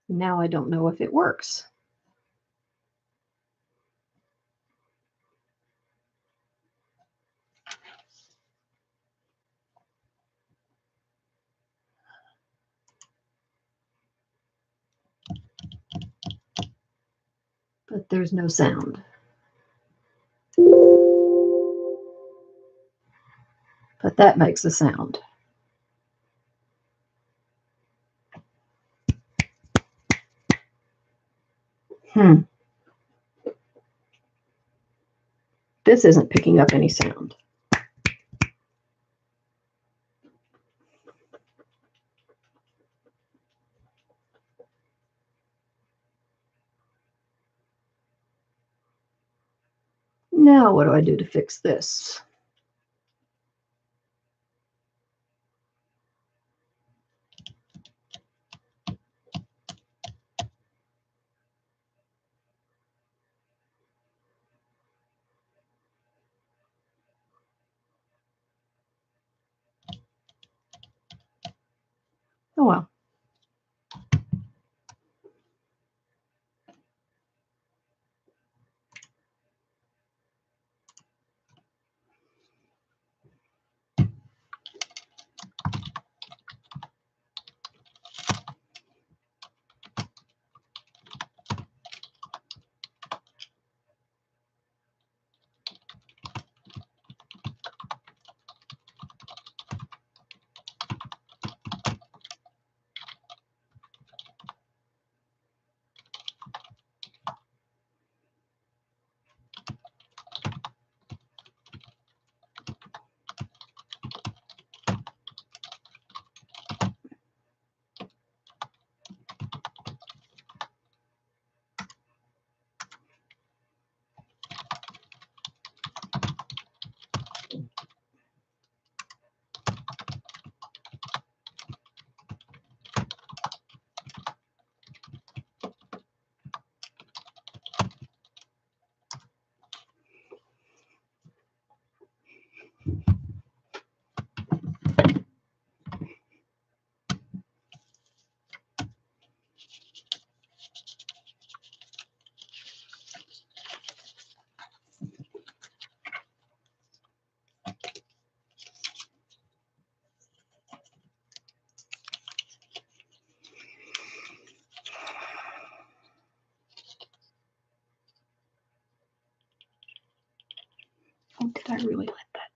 Now I don't know if it works. But there's no sound. But that makes a sound. This isn't picking up any sound. Now what do I do to fix this? Oh well. Oh, did I really let that?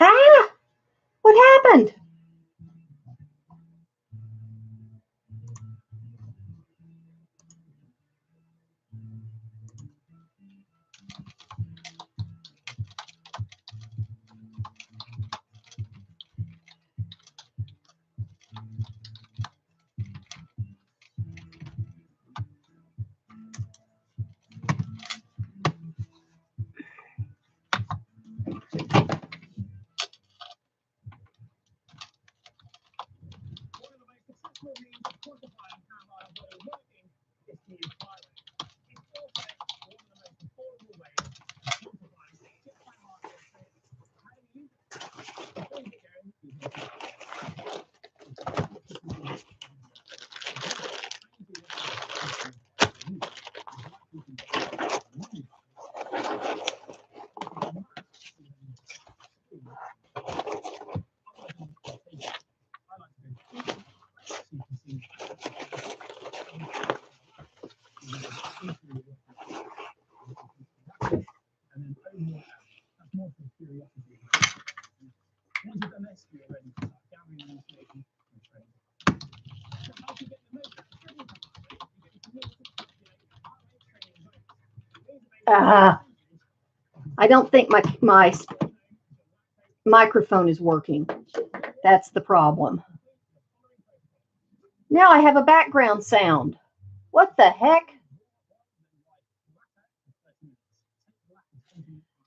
Ah! What happened? I don't think my microphone is working. That's the problem. Now I have a background sound. What the heck?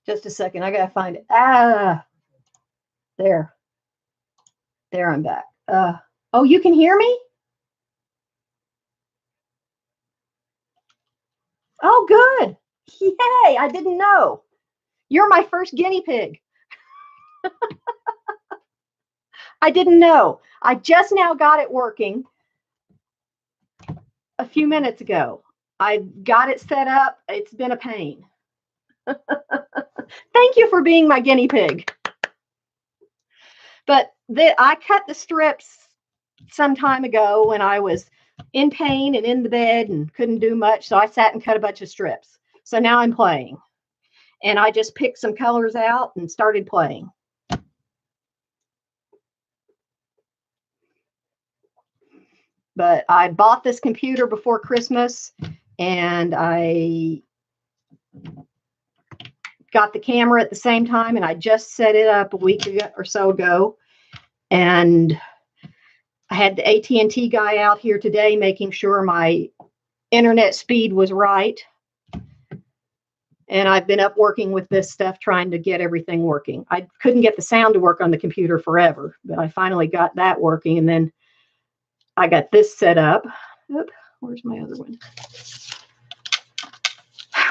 Just a second. I gotta find it. There. There, I'm back. Oh, you can hear me? Oh, good. Yay, I didn't know. You're my first guinea pig. I didn't know. I just now got it working. a few minutes ago. I got it set up. It's been a pain. Thank you for being my guinea pig. But I cut the strips some time ago when I was in pain and in the bed and couldn't do much. So I sat and cut a bunch of strips. So now I'm playing. And I just picked some colors out and started playing. But I bought this computer before Christmas, and I got the camera at the same time, and I just set it up a week ago or so ago. And I had the AT&T guy out here today making sure my internet speed was right. And I've been up working with this stuff, trying to get everything working. I couldn't get the sound to work on the computer forever, but I finally got that working. And then I got this set up. Oop, where's my other one?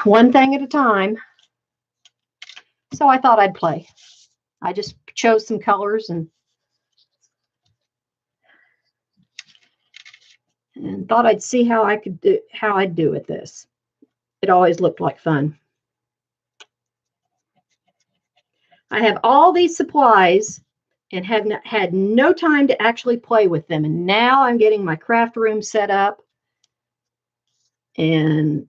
One thing at a time. So I thought I'd play. I just chose some colors and thought I'd see how I'd do with this. It always looked like fun. I have all these supplies and have had no time to actually play with them. And now I'm getting my craft room set up and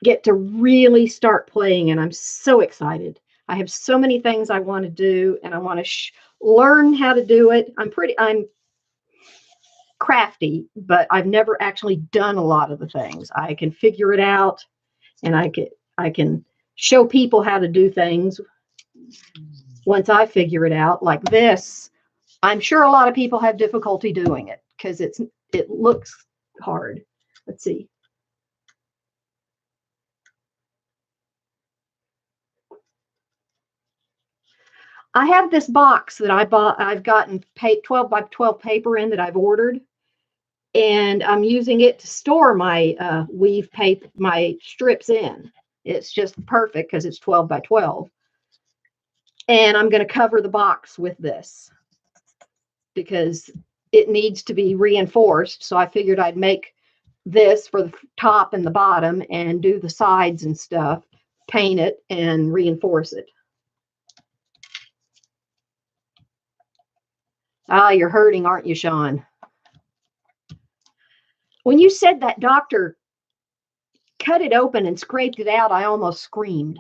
get to really start playing. And I'm so excited. I have so many things I want to do, and I want to learn how to do it. I'm crafty, but I've never actually done a lot of the things. I can figure it out, and I can show people how to do things once I figure it out. Like this, I'm sure a lot of people have difficulty doing it because it looks hard. Let's see. I have this box that I bought. I've gotten 12 by 12 paper in that I've ordered, and I'm using it to store my weave paper, my strips in. It's just perfect because it's 12 by 12. And I'm going to cover the box with this because it needs to be reinforced. So I figured I'd make this for the top and the bottom and do the sides and stuff, paint it and reinforce it. Ah, you're hurting, aren't you, Sean? When you said that doctor cut it open and scraped it out, I almost screamed.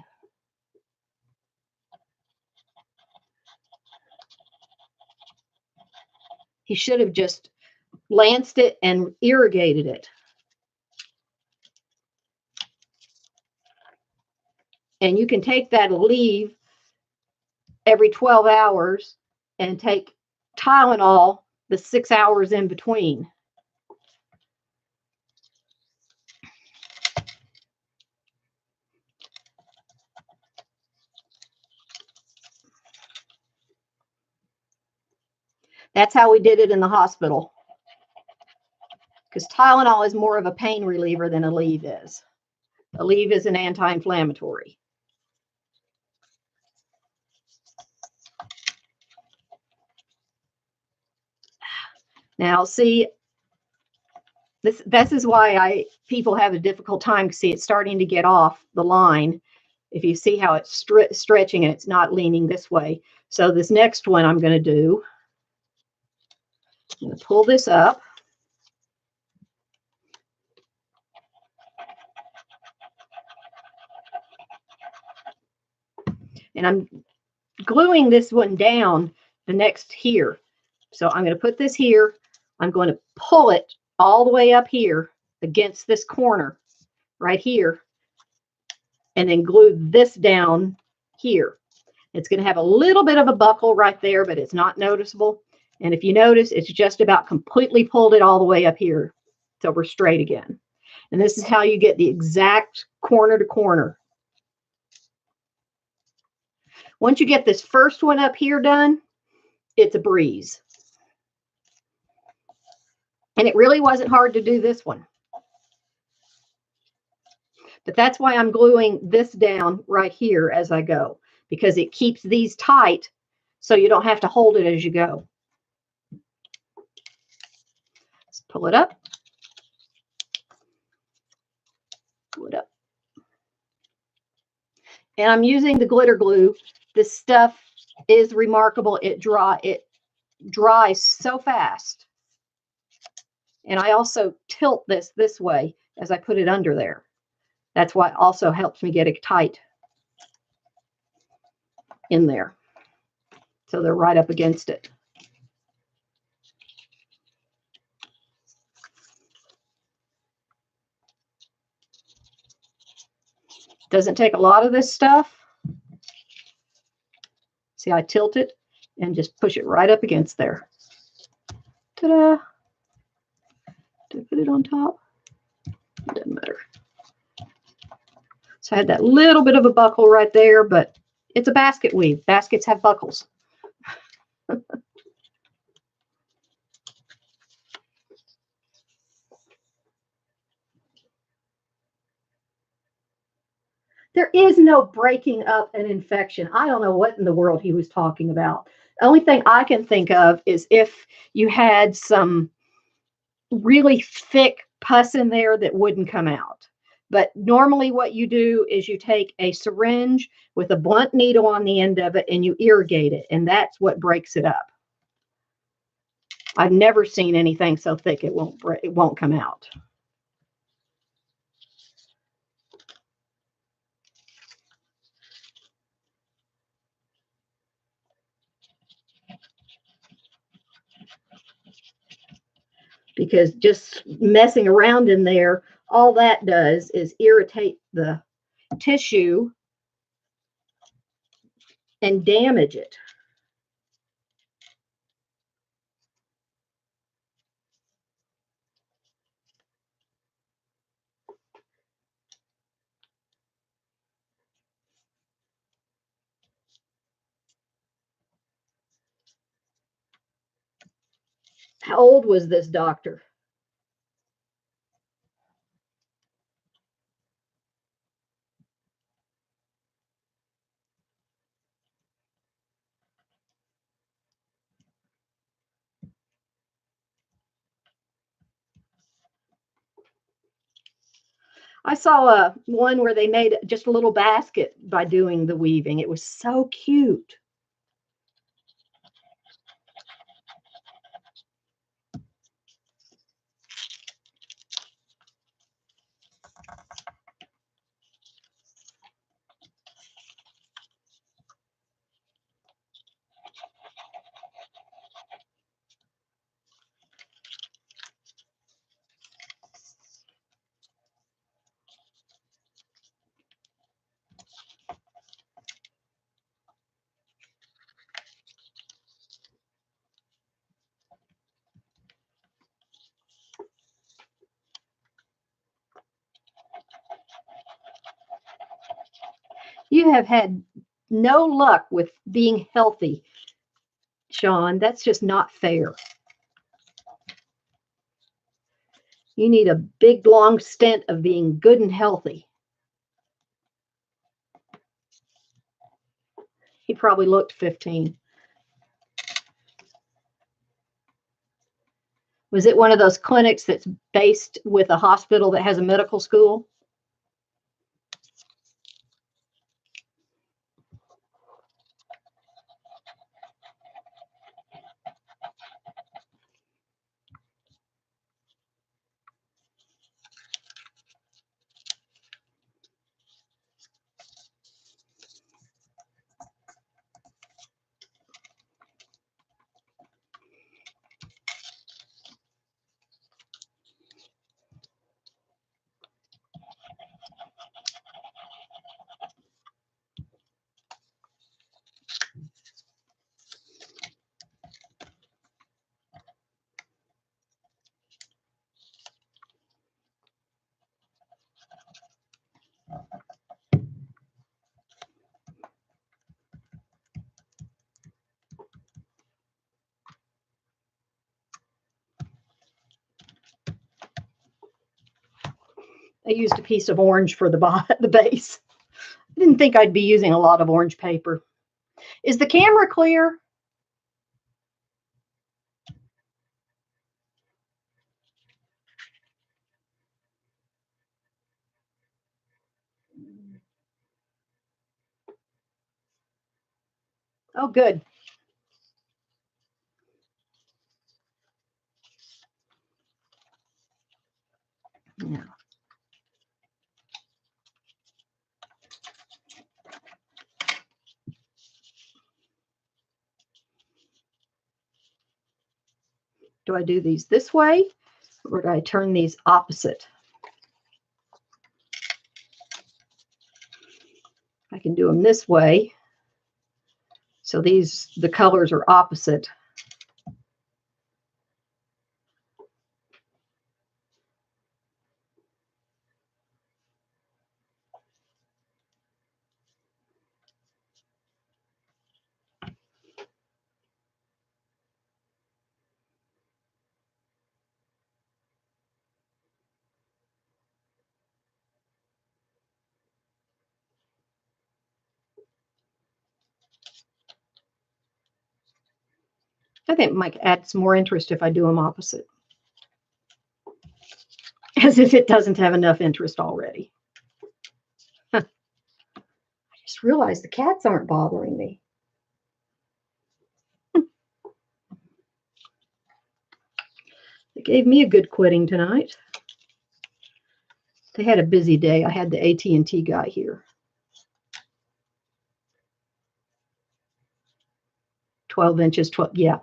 He should have just lanced it and irrigated it. And you can take that leave every 12 hours and take Tylenol the 6 hours in between. That's how we did it in the hospital. Because Tylenol is more of a pain reliever than Aleve is. Aleve is an anti-inflammatory. Now, see, this is why people have a difficult time. See, it's starting to get off the line. If you see how it's stretching and it's not leaning this way. So this next one I'm going to do, I'm going to pull this up. And I'm gluing this one down the next here. So I'm going to put this here. I'm going to pull it all the way up here against this corner right here. And then glue this down here. It's going to have a little bit of a buckle right there, but it's not noticeable. And if you notice, it's just about completely pulled it all the way up here. So we're straight again. And this is how you get the exact corner to corner. Once you get this first one up here done, it's a breeze. And it really wasn't hard to do this one. But that's why I'm gluing this down right here as I go, because it keeps these tight so you don't have to hold it as you go. Let's pull it up. And I'm using the glitter glue. This stuff is remarkable. It dries so fast. And I also tilt this way as I put it under there. That's what also helps me get it tight in there. So they're right up against it. Doesn't take a lot of this stuff. See, I tilt it and just push it right up against there. Ta-da! Did I put it on top? It doesn't matter. So I had that little bit of a buckle right there, but it's a basket weave. Baskets have buckles. There is no breaking up an infection. I don't know what in the world he was talking about. The only thing I can think of is if you had some really thick pus in there that wouldn't come out. But normally what you do is you take a syringe with a blunt needle on the end of it and you irrigate it, and that's what breaks it up. I've never seen anything so thick it won't come out. Because just messing around in there, all that does is irritate the tissue and damage it. How old was this doctor? I saw one where they made just a little basket by doing the weaving. It was so cute. You have had no luck with being healthy, Sean. That's just not fair. You need a big, long stint of being good and healthy. He probably looked 15. Was it one of those clinics that's based with a hospital that has a medical school? I used a piece of orange for the base. I didn't think I'd be using a lot of orange paper. Is the camera clear? Oh, good. Yeah. Do I do these this way, or do I turn these opposite? I can do them this way. So the colors are opposite. I think it might add some more interest if I do them opposite. As if it doesn't have enough interest already. I just realized the cats aren't bothering me. They gave me a good quitting tonight. They had a busy day. I had the AT&T guy here. 12 inches, 12, yeah.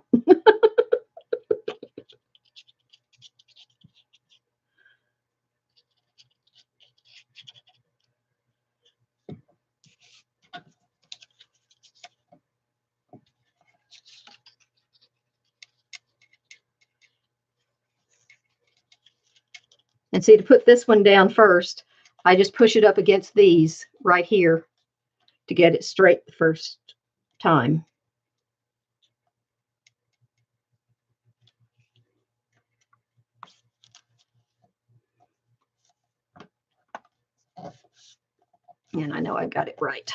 And see, to put this one down first, I just push it up against these right here to get it straight the first time. And I know I got it right.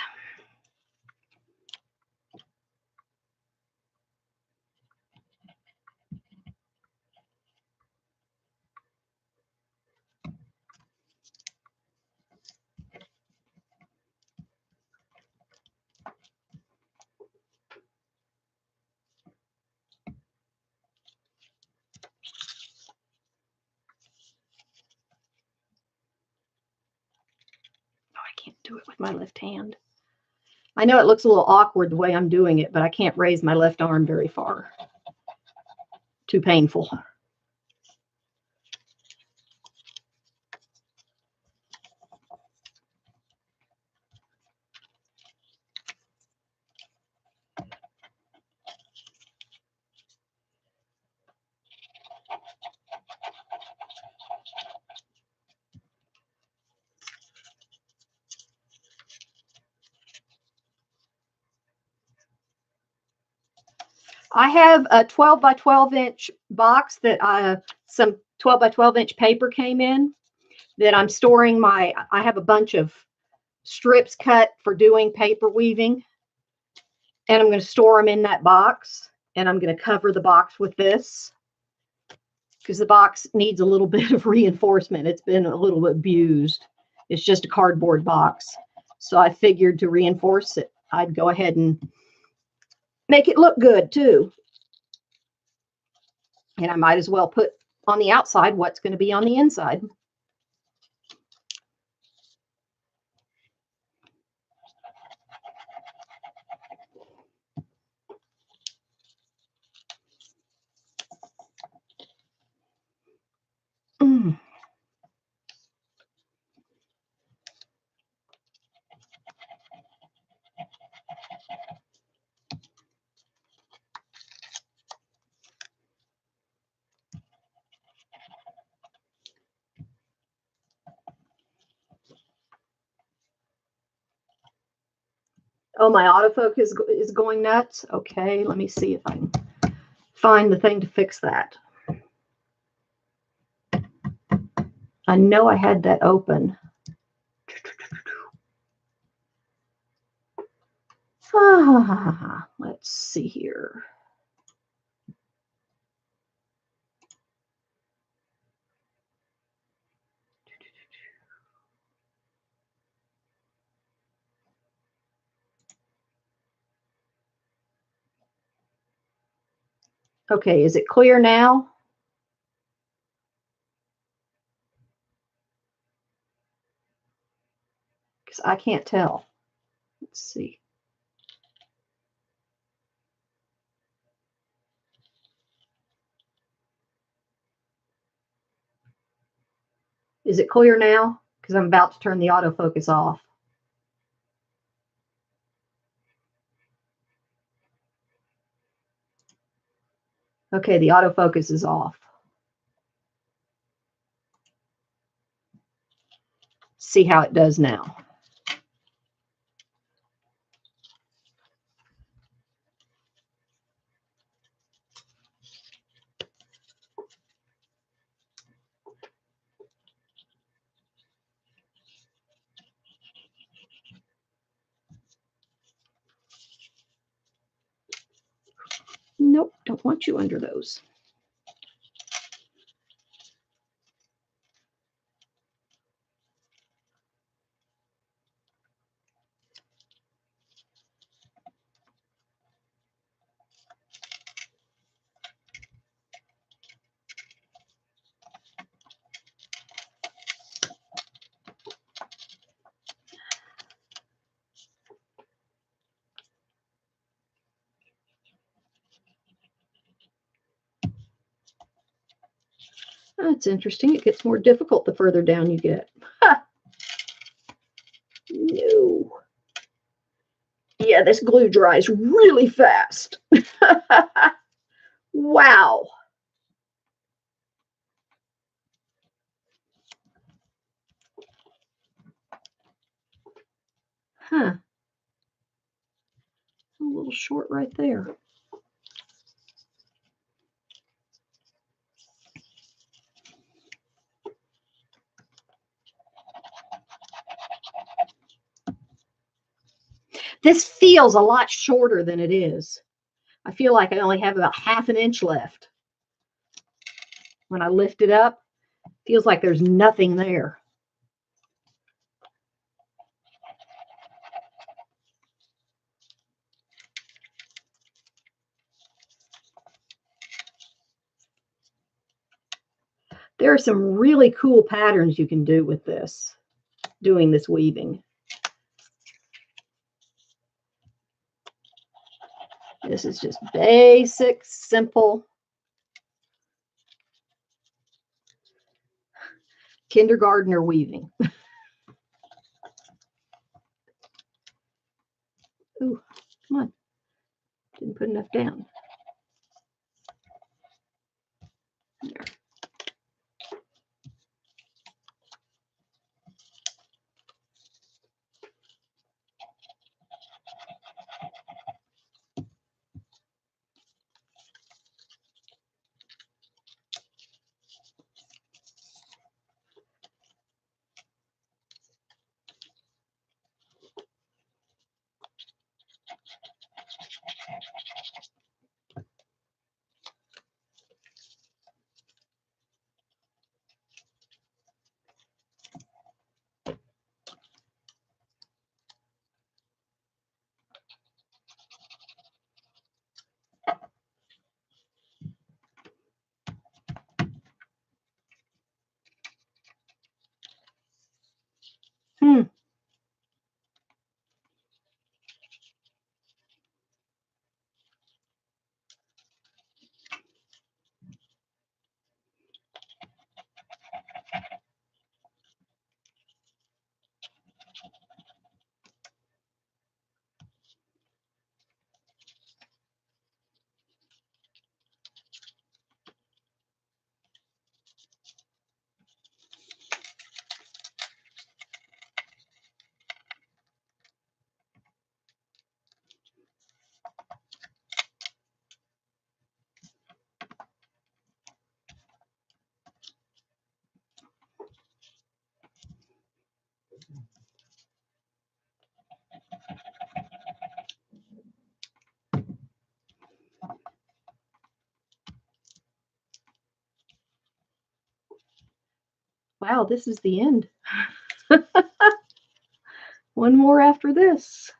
I can't do it with my left hand. I know it looks a little awkward the way I'm doing it, but I can't raise my left arm very far. Too painful. I have a 12 by 12 inch box that some 12 by 12 inch paper came in that I'm storing I have a bunch of strips cut for doing paper weaving, and I'm going to store them in that box, and I'm going to cover the box with this because the box needs a little bit of reinforcement. It's been a little abused. It's just a cardboard box. So I figured to reinforce it, I'd go ahead and make it look good too. And I might as well put on the outside what's going to be on the inside. Mm. Oh, my autofocus is going nuts. Okay, let me see if I can find the thing to fix that. I know I had that open. Let's see here. Okay, is it clear now? Because I can't tell. Let's see. Is it clear now? Because I'm about to turn the autofocus off. Okay, the autofocus is off. See how it does now. Nope, don't want you under those. That's interesting. It gets more difficult the further down you get. No. Yeah, this glue dries really fast. Wow. Huh. A little short right there. This feels a lot shorter than it is. I feel like I only have about ½ an inch left. When I lift it up, it feels like there's nothing there. There are some really cool patterns you can do with this, doing this weaving. This is just basic, simple kindergartner weaving. Ooh, come on. Didn't put enough down. There. Wow, this is the end. One more after this.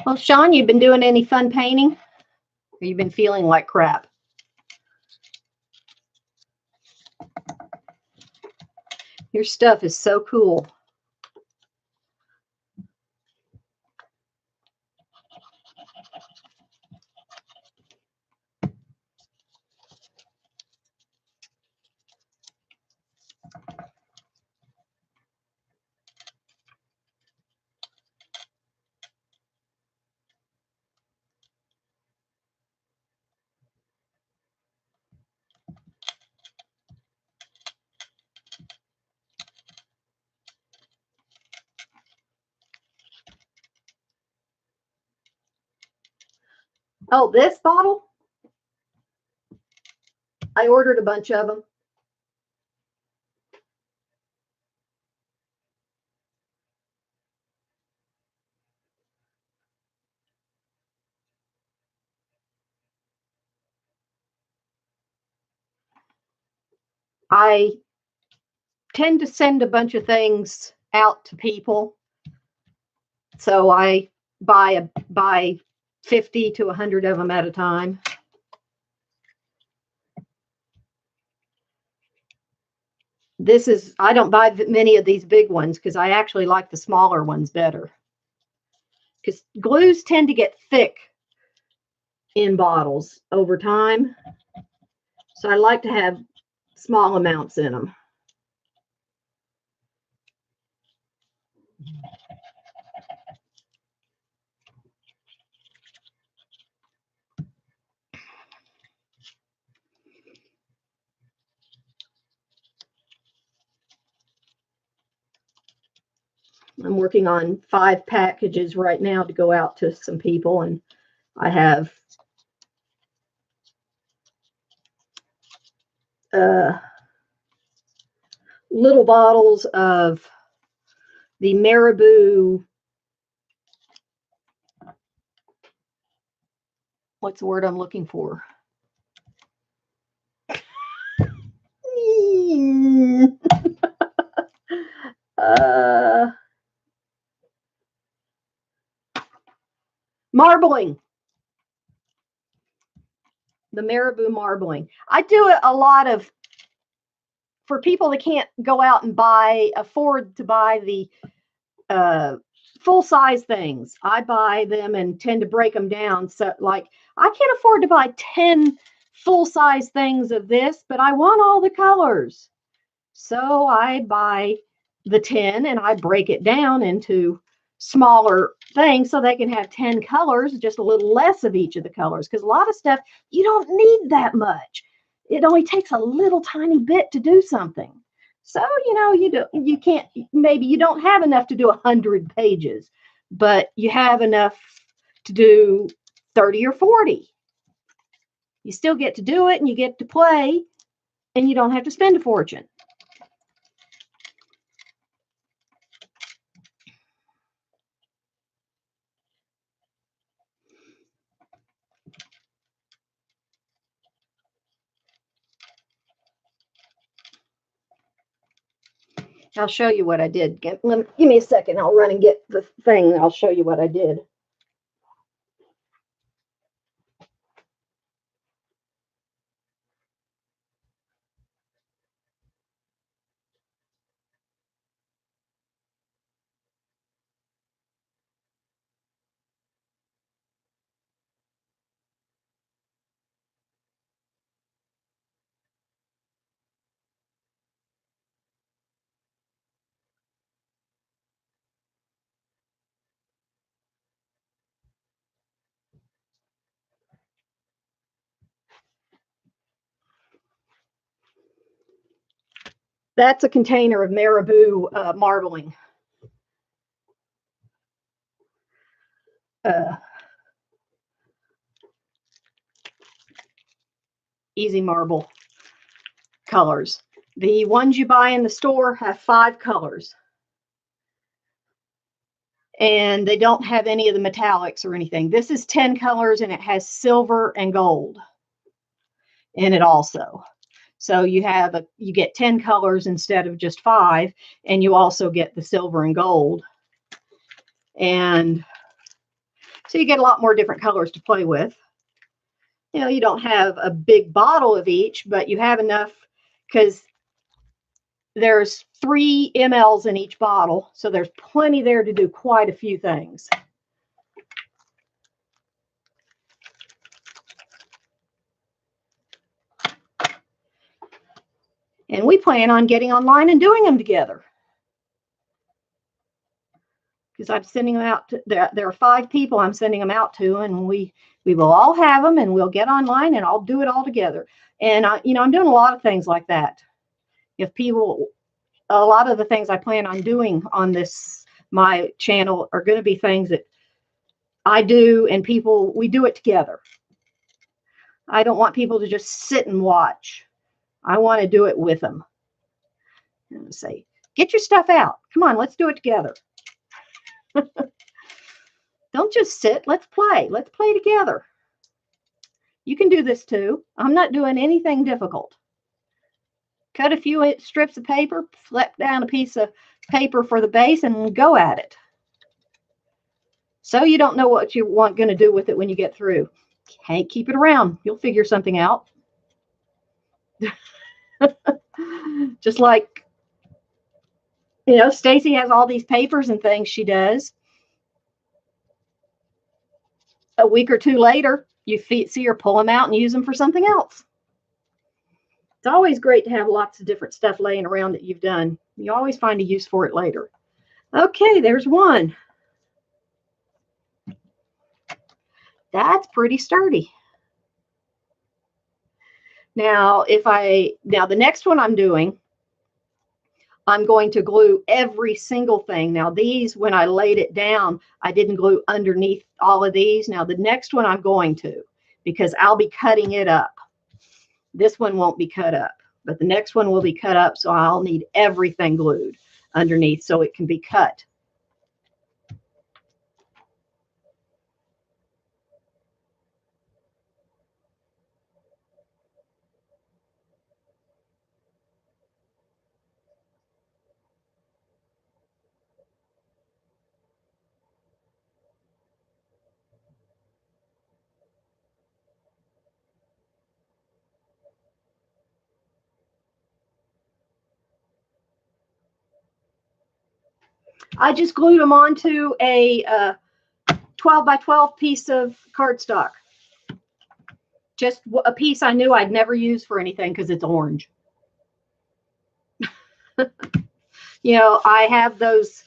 Well, Sean, you've been doing any fun painting? Or you've been feeling like crap? Your stuff is so cool. Oh, this bottle? I ordered a bunch of them. I tend to send a bunch of things out to people. So I buy 50 to 100 of them at a time. I don't buy many of these big ones because I actually like the smaller ones better. Because glues tend to get thick in bottles over time. So I like to have small amounts in them. I'm working on 5 packages right now to go out to some people, and I have little bottles of the Marabou, what's the word I'm looking for? Marbling. The Marabou marbling. I do it a lot of, for people that can't go out and afford to buy the full size things. I buy them and tend to break them down. So like I can't afford to buy 10 full size things of this, but I want all the colors. So I buy the 10 and I break it down into smaller things so they can have 10 colors, just a little less of each of the colors. Because a lot of stuff, you don't need that much. It only takes a little tiny bit to do something. So, you can't, maybe you don't have enough to do 100 pages, but you have enough to do 30 or 40. You still get to do it and you get to play and you don't have to spend a fortune. I'll show you what I did. Give me a second. I'll run and get the thing. I'll show you what I did. That's a container of Marabou marbling. Easy marble colors. The ones you buy in the store have 5 colors. And they don't have any of the metallics or anything. This is 10 colors and it has silver and gold in it also. So you get 10 colors instead of just 5, and you also get the silver and gold. And So you get a lot more different colors to play with. You know, you don't have a big bottle of each, but you have enough because there's 3 mLs in each bottle. So there's plenty there to do quite a few things. And we plan on getting online and doing them together. Because I'm sending them out to, there are 5 people I'm sending them out to, and we will all have them, and we'll get online and I'll do it all together. And you know, I'm doing a lot of things like that. If people, a lot of the things I plan on doing on this my channel are going to be things that I do and people, we do it together. I don't want people to just sit and watch. I want to do it with them. And say, get your stuff out. Come on, let's do it together. Don't just sit. Let's play. Let's play together. You can do this too. I'm not doing anything difficult. Cut a few strips of paper, flip down a piece of paper for the base, and go at it. So you don't know what you want going to do with it when you get through. Can't keep it around. You'll figure something out. Just like, you know, Stacy has all these papers and things she does. A week or 2 later, you see her pull them out and use them for something else. It's always great to have lots of different stuff laying around that you've done. You always find a use for it later. Okay, there's one. That's pretty sturdy. Now, the next one I'm doing, I'm going to glue every single thing. Now these, when I laid it down, I didn't glue underneath all of these. Now the next one I'm going to, because I'll be cutting it up. This one won't be cut up, but the next one will be cut up. So I'll need everything glued underneath so it can be cut. I just glued them onto a 12 by 12 piece of cardstock. Just a piece I knew I'd never use for anything because it's orange. You know, I have those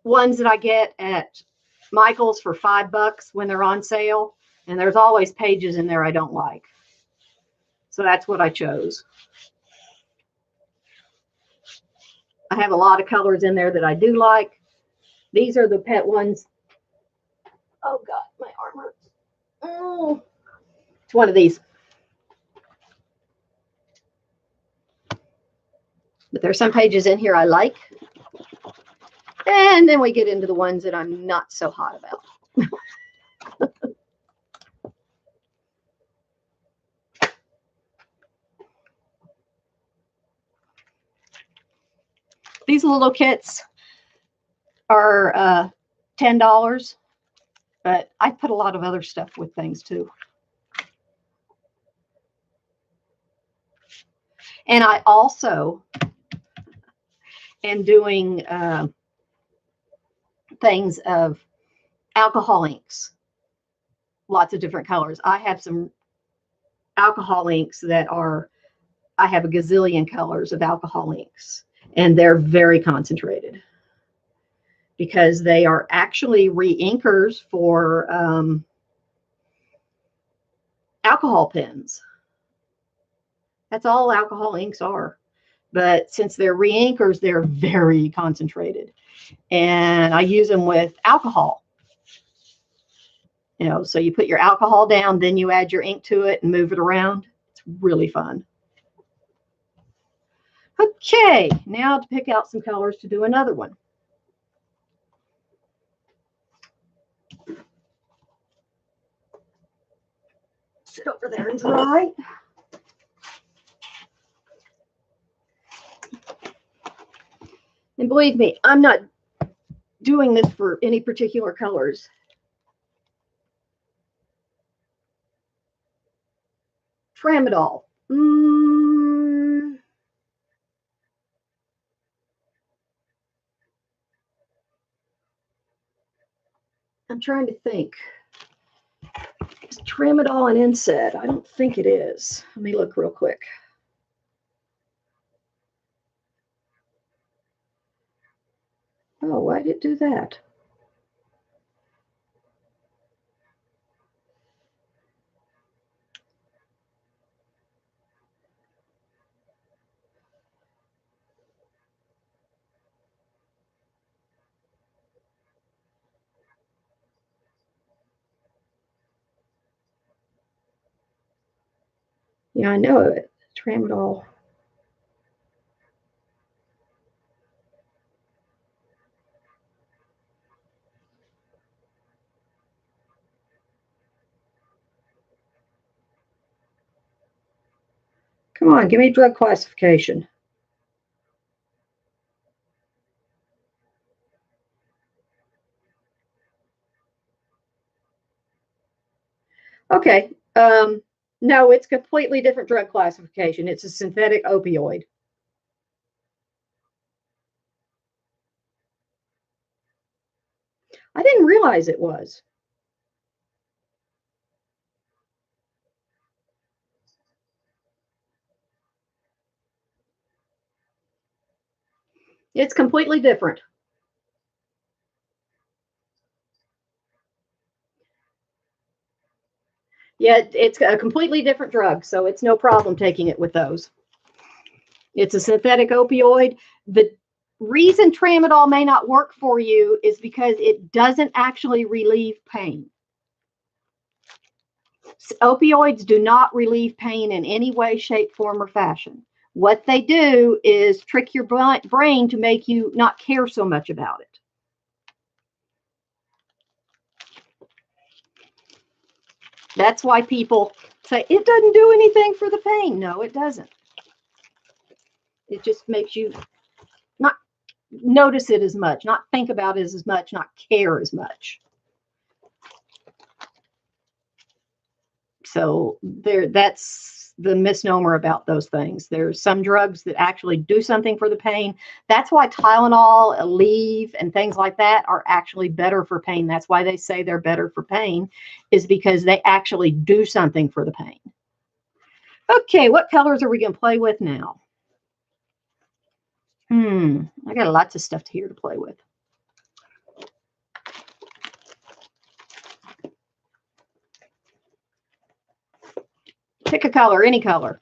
ones that I get at Michael's for $5 when they're on sale. And there's always pages in there I don't like. So that's what I chose. I have a lot of colors in there that I do like. These are the pet ones. Oh God, my arm hurts. Oh, it's one of these. But there's some pages in here I like. And then we get into the ones that I'm not so hot about. These little kits are $10, but I put a lot of other stuff with things too. And I also am doing things of alcohol inks, lots of different colors. I have some alcohol inks that are, I have a gazillion colors of alcohol inks, and they're very concentrated because they are actually re-inkers for alcohol pens. That's all alcohol inks are. But since they're re-inkers, they're very concentrated. And I use them with alcohol. You know, so you put your alcohol down, then you add your ink to it and move it around. It's really fun. Okay, now to pick out some colors to do another one. Sit over there and dry. And believe me, I'm not doing this for any particular colors. Tramadol. I'm trying to think. Is Tramadol an NSAID? I don't think it is. Let me look real quick. Oh, why did it do that? Yeah, I know it. Tramadol. Come on, give me drug classification. Okay. No, it's completely different drug classification. It's a synthetic opioid. I didn't realize it was. It's completely different. Yeah, it's a completely different drug, so it's no problem taking it with those. It's a synthetic opioid. The reason Tramadol may not work for you is because it doesn't actually relieve pain. Opioids do not relieve pain in any way, shape, form, or fashion. What they do is trick your brain to make you not care so much about it. That's why people say it doesn't do anything for the pain. No, it doesn't. It just makes you not notice it as much, not think about it as much, not care as much. So that's the misnomer about those things. There's some drugs that actually do something for the pain. That's why Tylenol, Aleve, and things like that are actually better for pain. That's why they say they're better for pain, is because they actually do something for the pain. Okay, what colors are we going to play with now? I got lots of stuff here to play with. Pick a color, any color.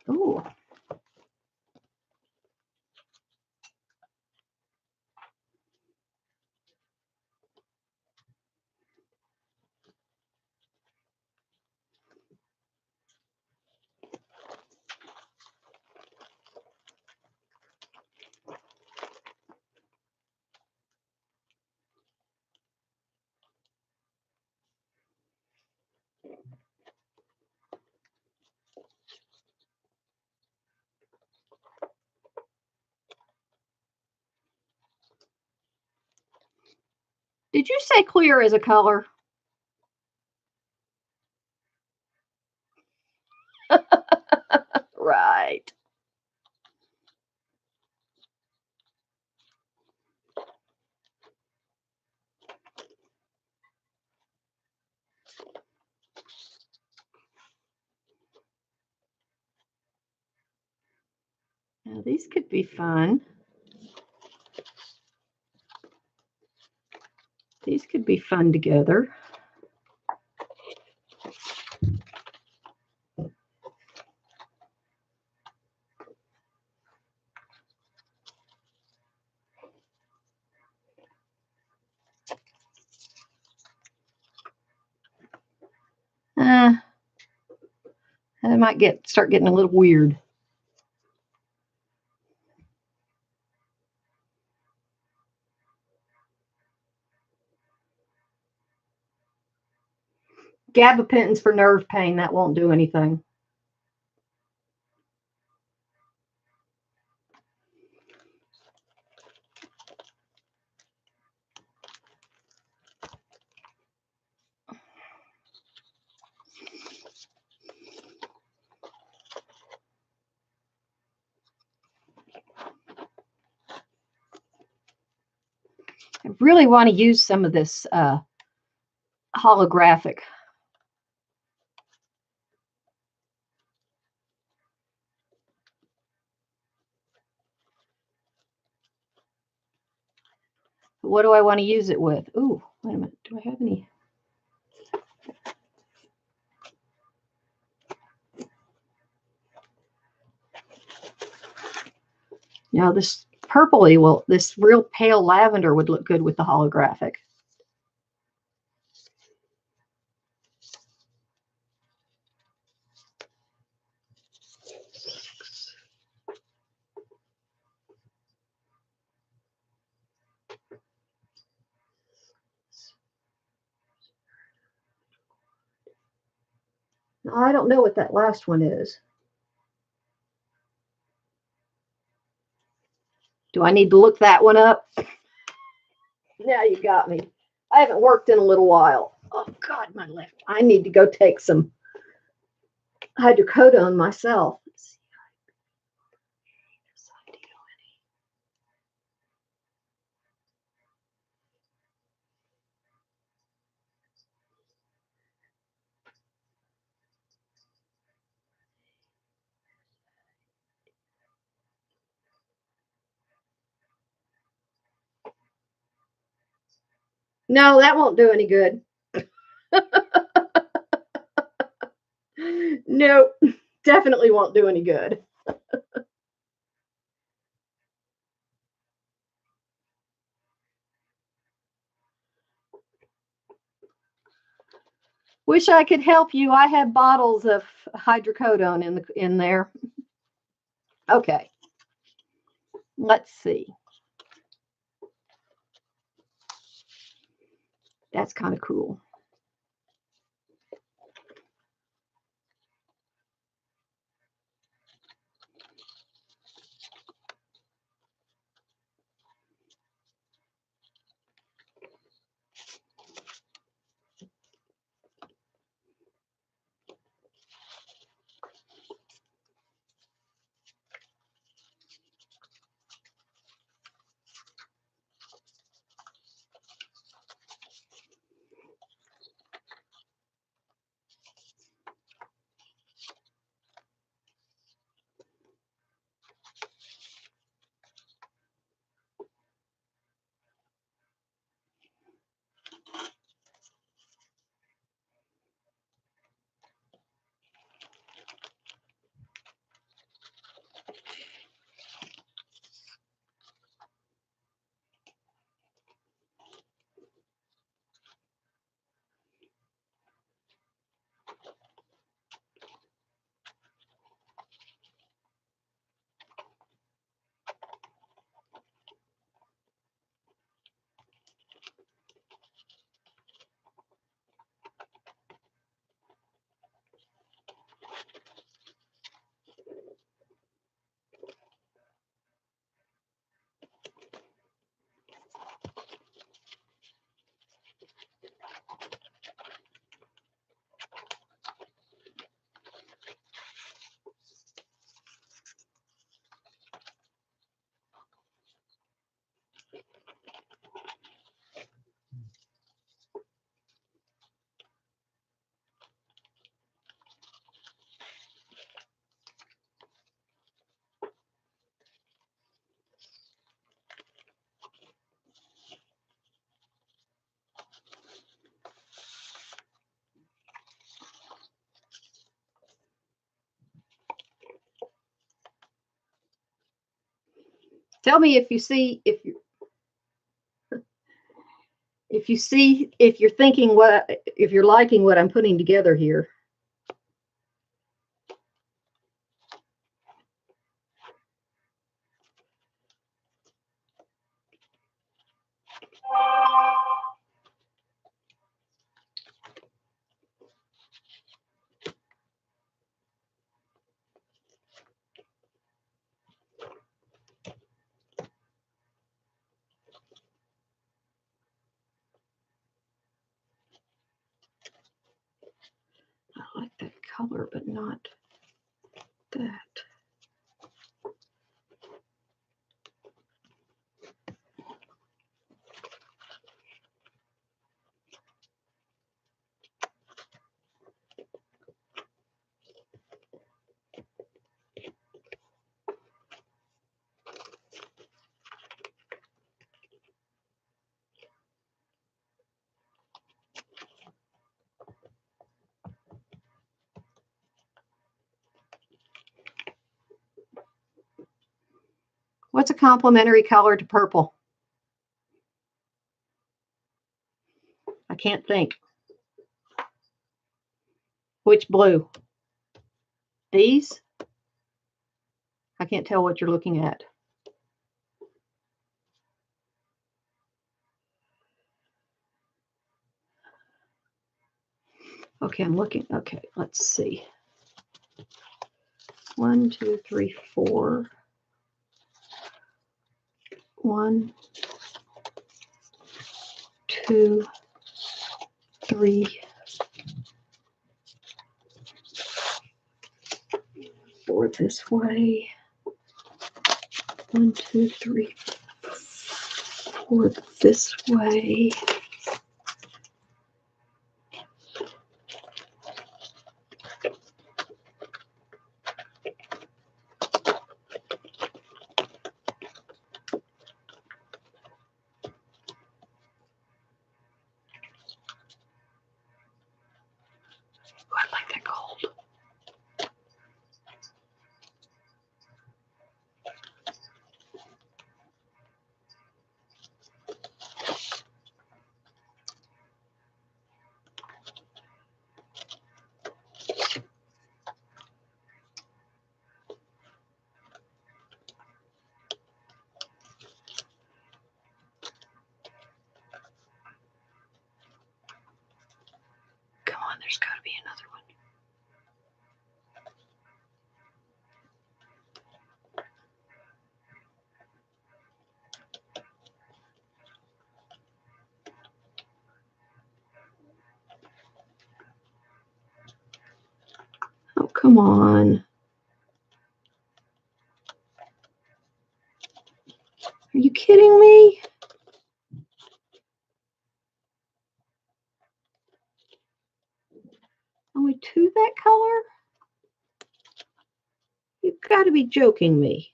Ooh. Did you say clear as a color? Right. Now, these could be fun. These could be fun together. That might start getting a little weird. Gabapentin's for nerve pain. That won't do anything. I really want to use some of this holographic. What do I want to use it with? Ooh, wait a minute. Do I have any? Now this purpley will, this real pale lavender would look good with the holographic. Now, I don't know what that last one is. Do I need to look that one up? Now you got me. I haven't worked in a little while. Oh God, my left. I need to go take some hydrocodone myself. No, that won't do any good. Nope, definitely won't do any good. Wish I could help you. I have bottles of hydrocodone in there. Okay. Let's see. That's kind of cool. Tell me if you see, if you're thinking if you're liking what I'm putting together here. I like that color, but not that. What's a complementary color to purple? I can't think. Which blue? These? I can't tell what you're looking at. Okay, I'm looking. Okay, let's see. 1, 2, 3, 4. 1, 2, 3, 4 this way. 1, 2, 3, 4 this way. I like that gold. Come on, there's got to be another one. Oh, come on. Are you kidding me? Only 2 that color? You've got to be joking me.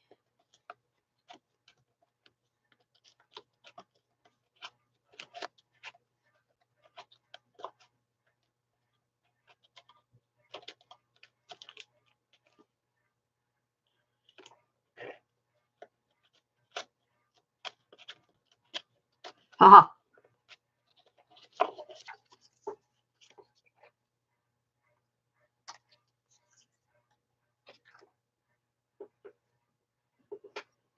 Aha.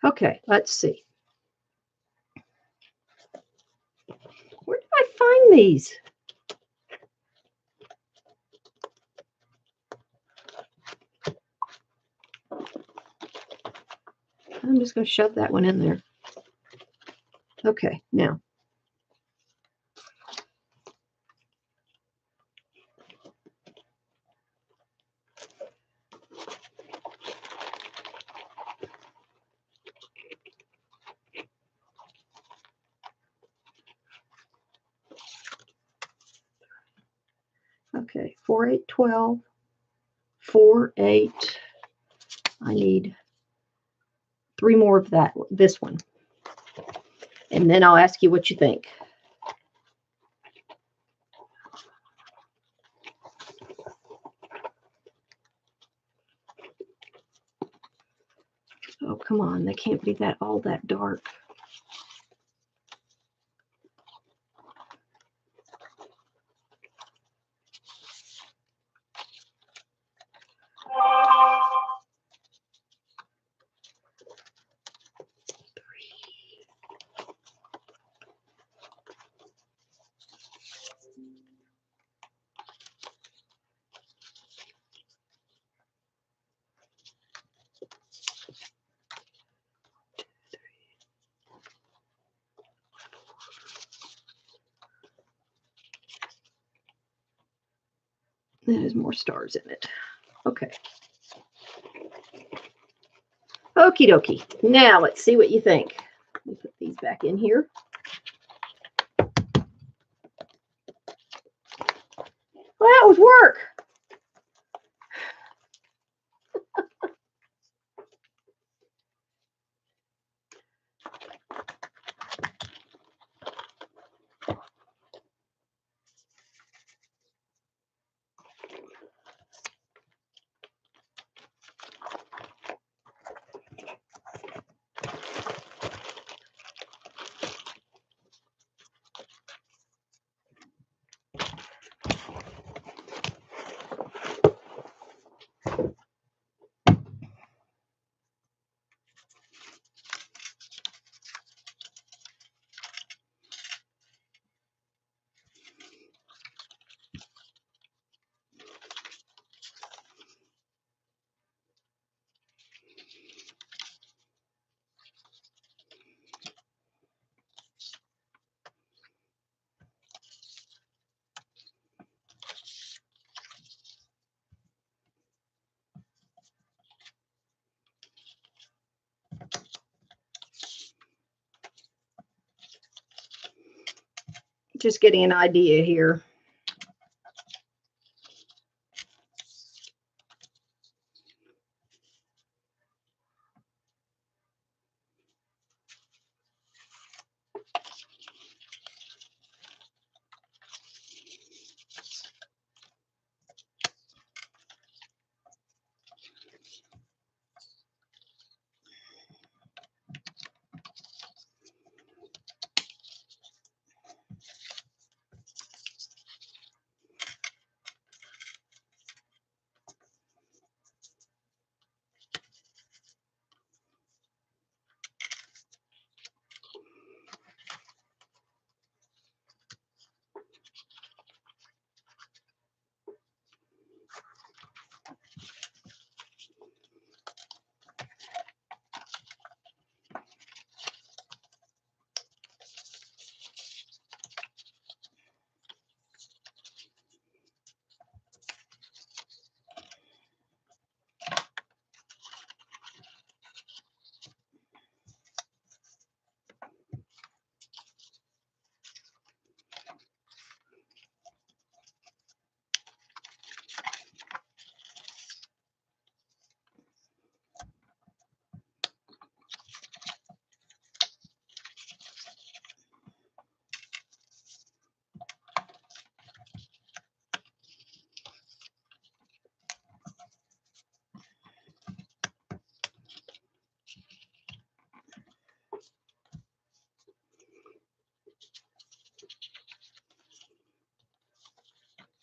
Okay, let's see. Where did I find these? I'm just going to shove that one in there. Okay, now. Okay, 4, 8, 12. 4, 8. I need 3 more of that, this one. And then I'll ask you what you think. Oh, come on. They can't be that all that dark. There's more stars in it. Okay. Okie dokie. Now let's see what you think. Let me put these back in here. Well, that was work. Just getting an idea here.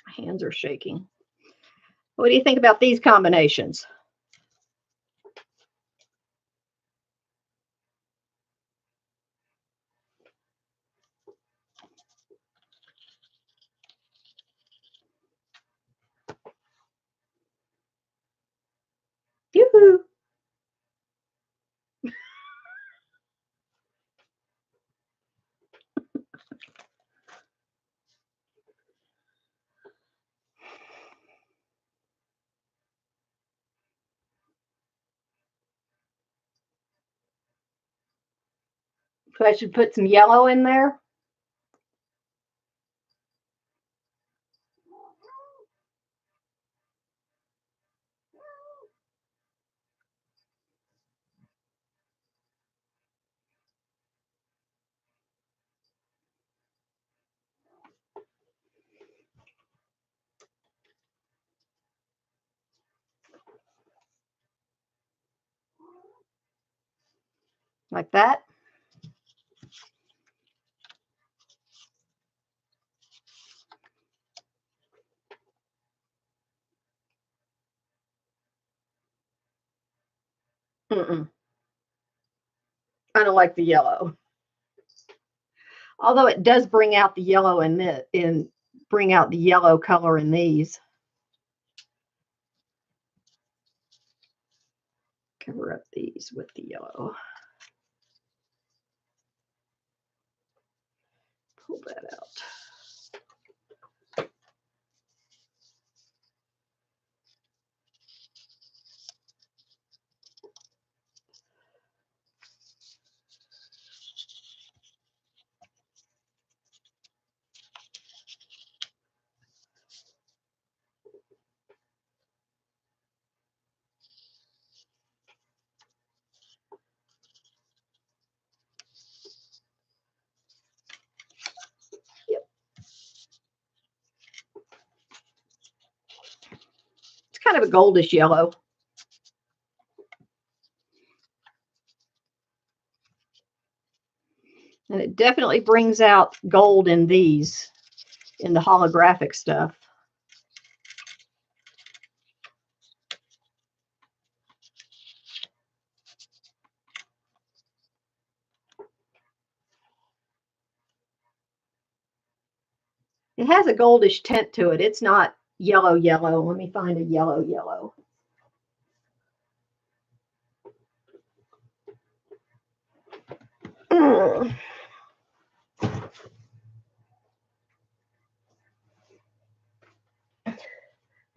My hands are shaking. What do you think about these combinations? Yoo-hoo! So I should put some yellow in there. Like that. Mm-mm. I don't like the yellow. Although it does bring out the yellow bring out the yellow color in these. Cover up these with the yellow. Pull that out. Yep. It's kind of a goldish yellow. And it definitely brings out gold in these, in the holographic stuff. It has a goldish tint to it. It's not yellow yellow. Let me find a yellow yellow.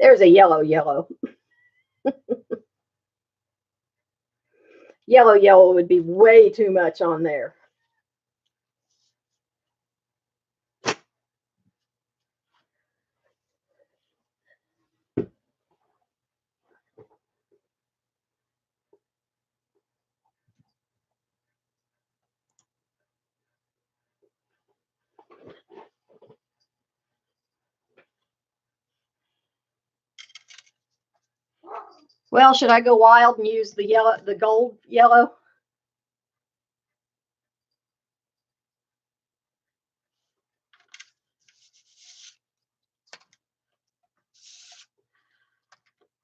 There's a yellow yellow. Yellow yellow would be way too much on there. Well, should I go wild and use the yellow, the gold yellow?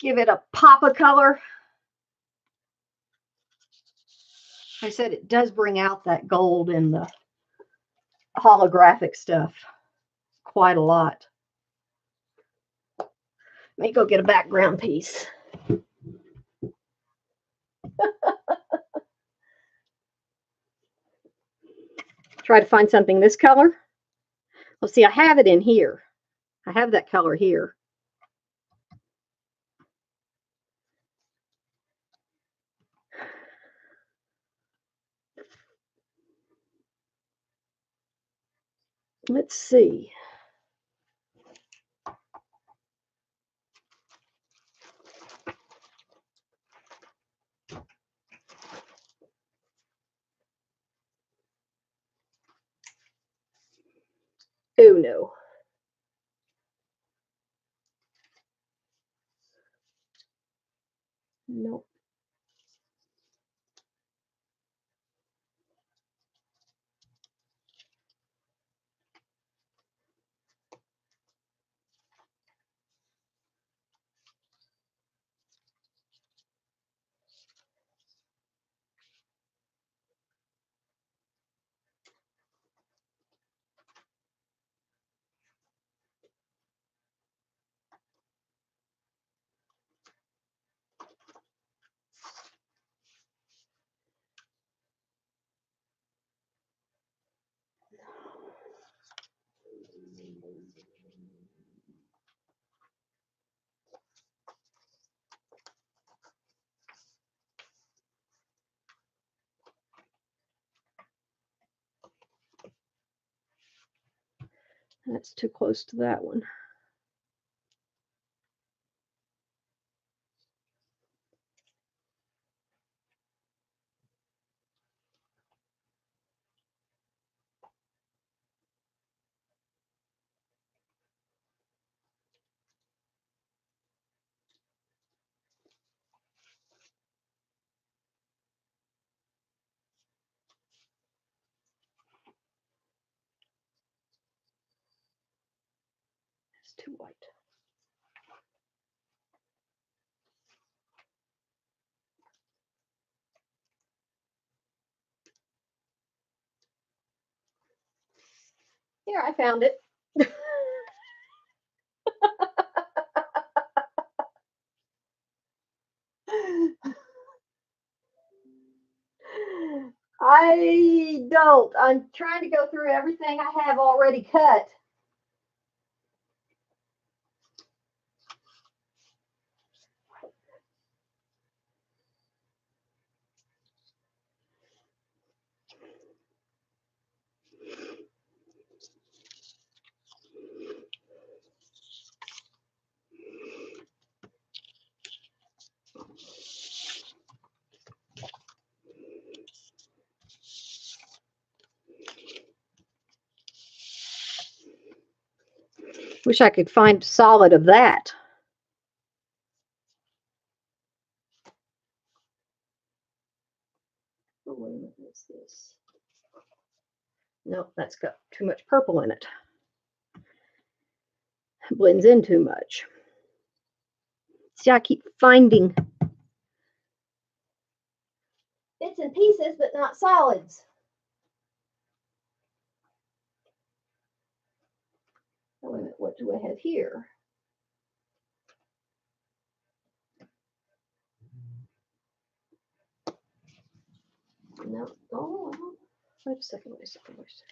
Give it a pop of color. I said it does bring out that gold in the holographic stuff quite a lot. Let me go get a background piece. Try to find something this color. Well, see, I have it in here. I have that color here. Let's see. Oh, no. Nope. That's too close to that one. It's too white. Here, I found it. I don't. I'm trying to go through everything I have already cut. Wish I could find solid of that. Oh, wait a minute, what's this? Nope, that's got too much purple in it. It blends in too much. See, I keep finding bits and pieces, but not solids. Oh, wait a minute, what do I have here? No. Oh, wait a second, wait a second, wait a second.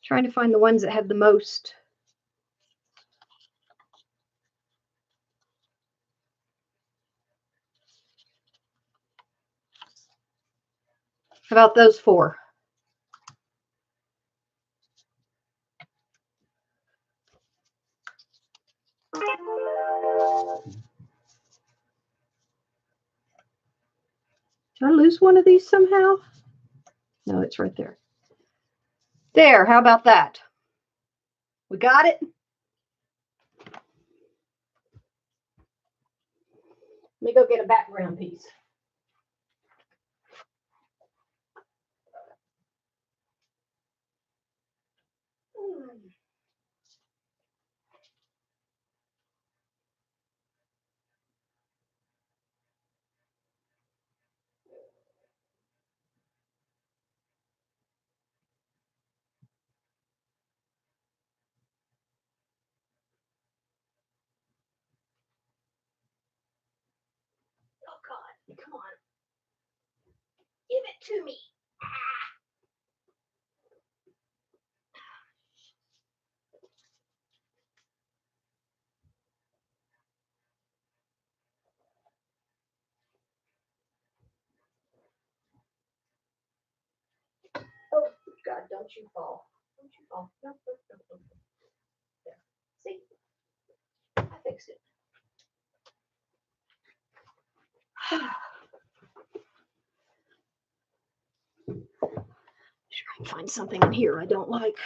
Trying to find the ones that have the most. How about those 4? Did I lose one of these somehow? No, it's right there. There, how about that? We got it? Let me go get a background piece. Oh God, come on. Give it to me. Oh God, don't you fall. Don't you fall. No, no, no, no. There. See? I fixed it. Sure, I can find something in here I don't like.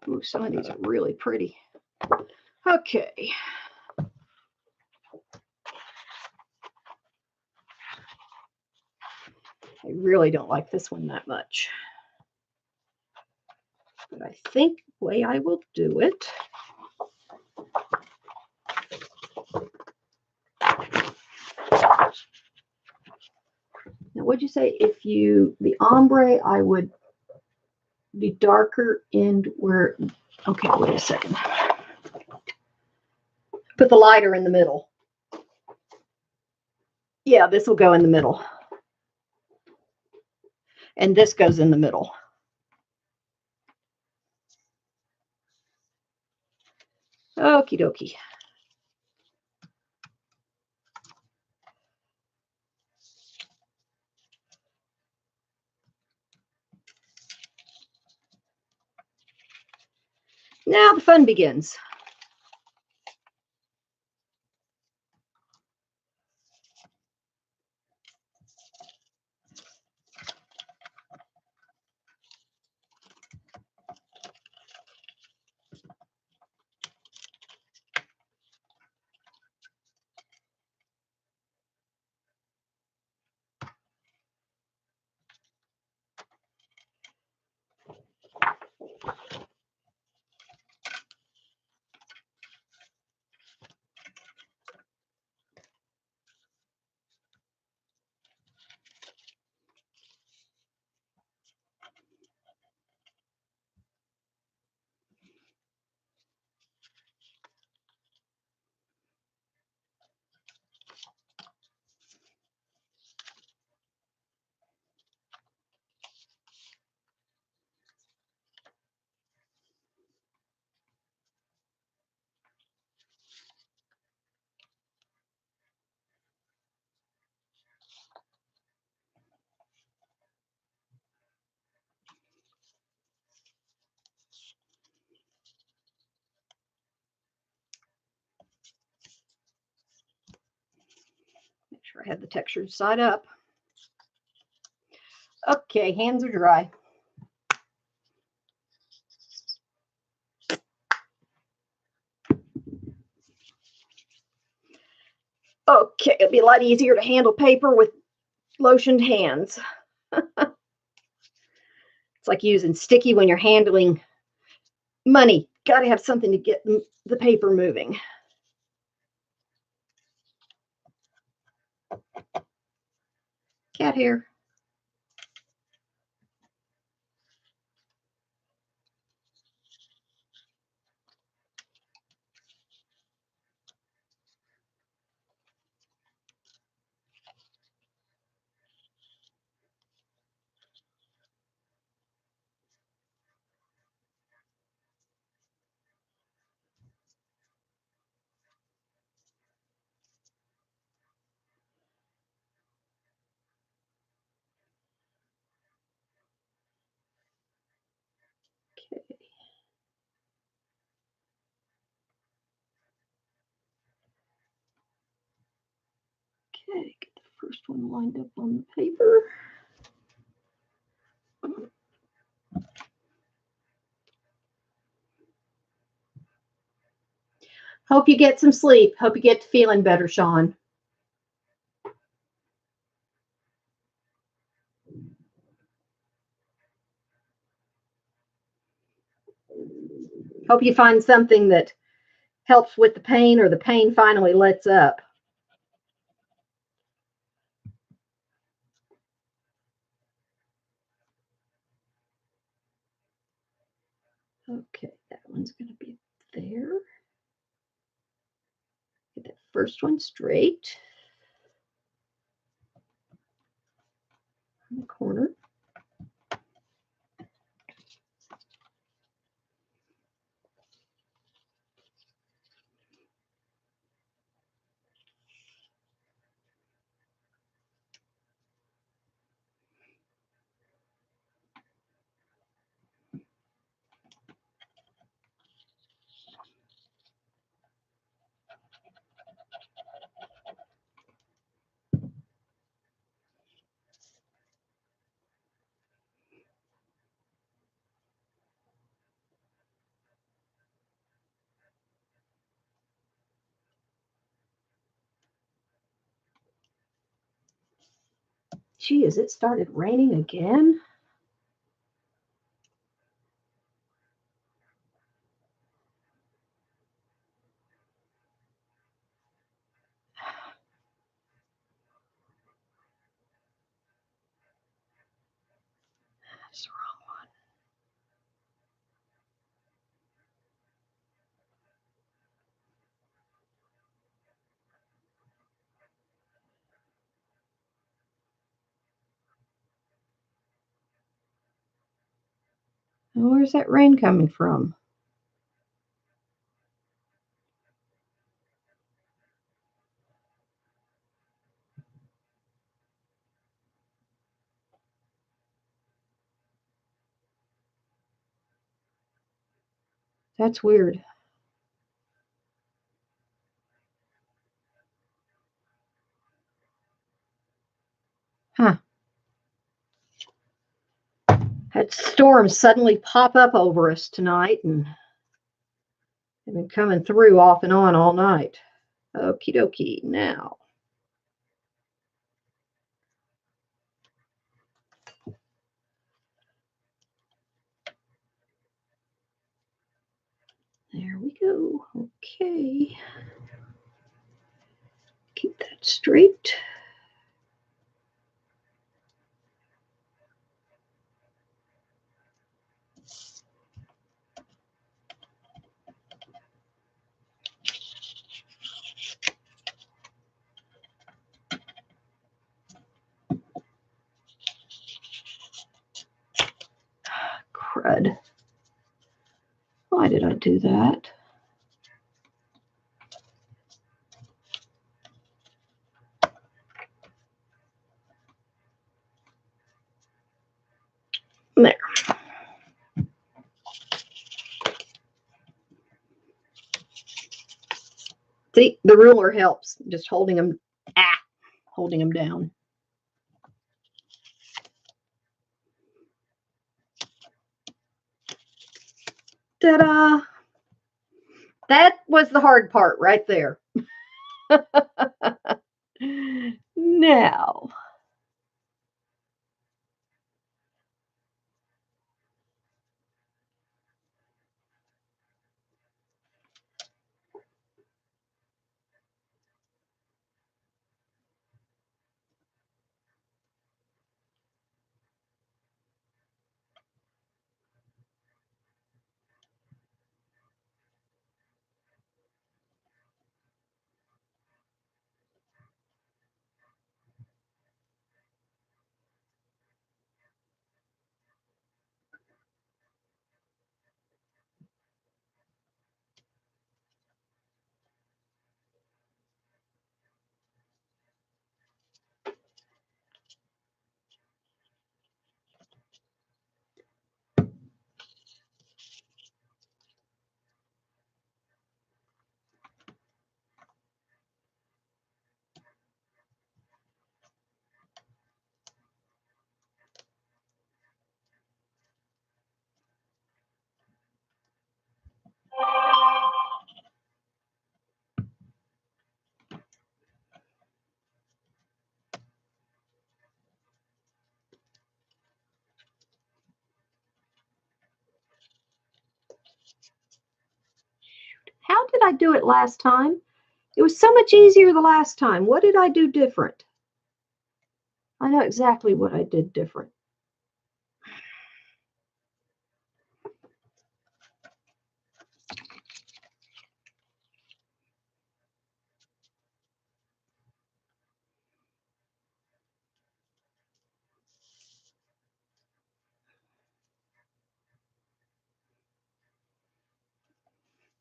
Ooh, some of these are really pretty. Okay. I really don't like this one that much. But I think the way I will do it. Now, what'd you say? If you, the ombre, I would be darker in where, okay, wait a second. Put the lighter in the middle. Yeah, this will go in the middle. And this goes in the middle. Okie dokie. Now the fun begins. Make sure I have the textured side up. Okay, hands are dry. Okay, it'll be a lot easier to handle paper with lotioned hands. It's like using sticky when you're handling money. Got to have something to get the paper moving. Cat hair. Okay, get the first one lined up on the paper. Hope you get some sleep. Hope you get to feeling better, Sean. Hope you find something that helps with the pain, or the pain finally lets up. Okay, that one's going to be there. Get that first one straight in the corner. Gee, has it started raining again? That's the wrong one. Where's that rain coming from? That's weird. Huh. Had storms suddenly pop up over us tonight, and they've been coming through off and on all night. Okie dokie. Now, there we go. Okay. Keep that straight. Crud. Why did I do that? There. See, the ruler helps, just holding them down. Ta-da! That was the hard part right there. Now, how did I do it last time? It was so much easier the last time. What did I do different? I know exactly what I did different.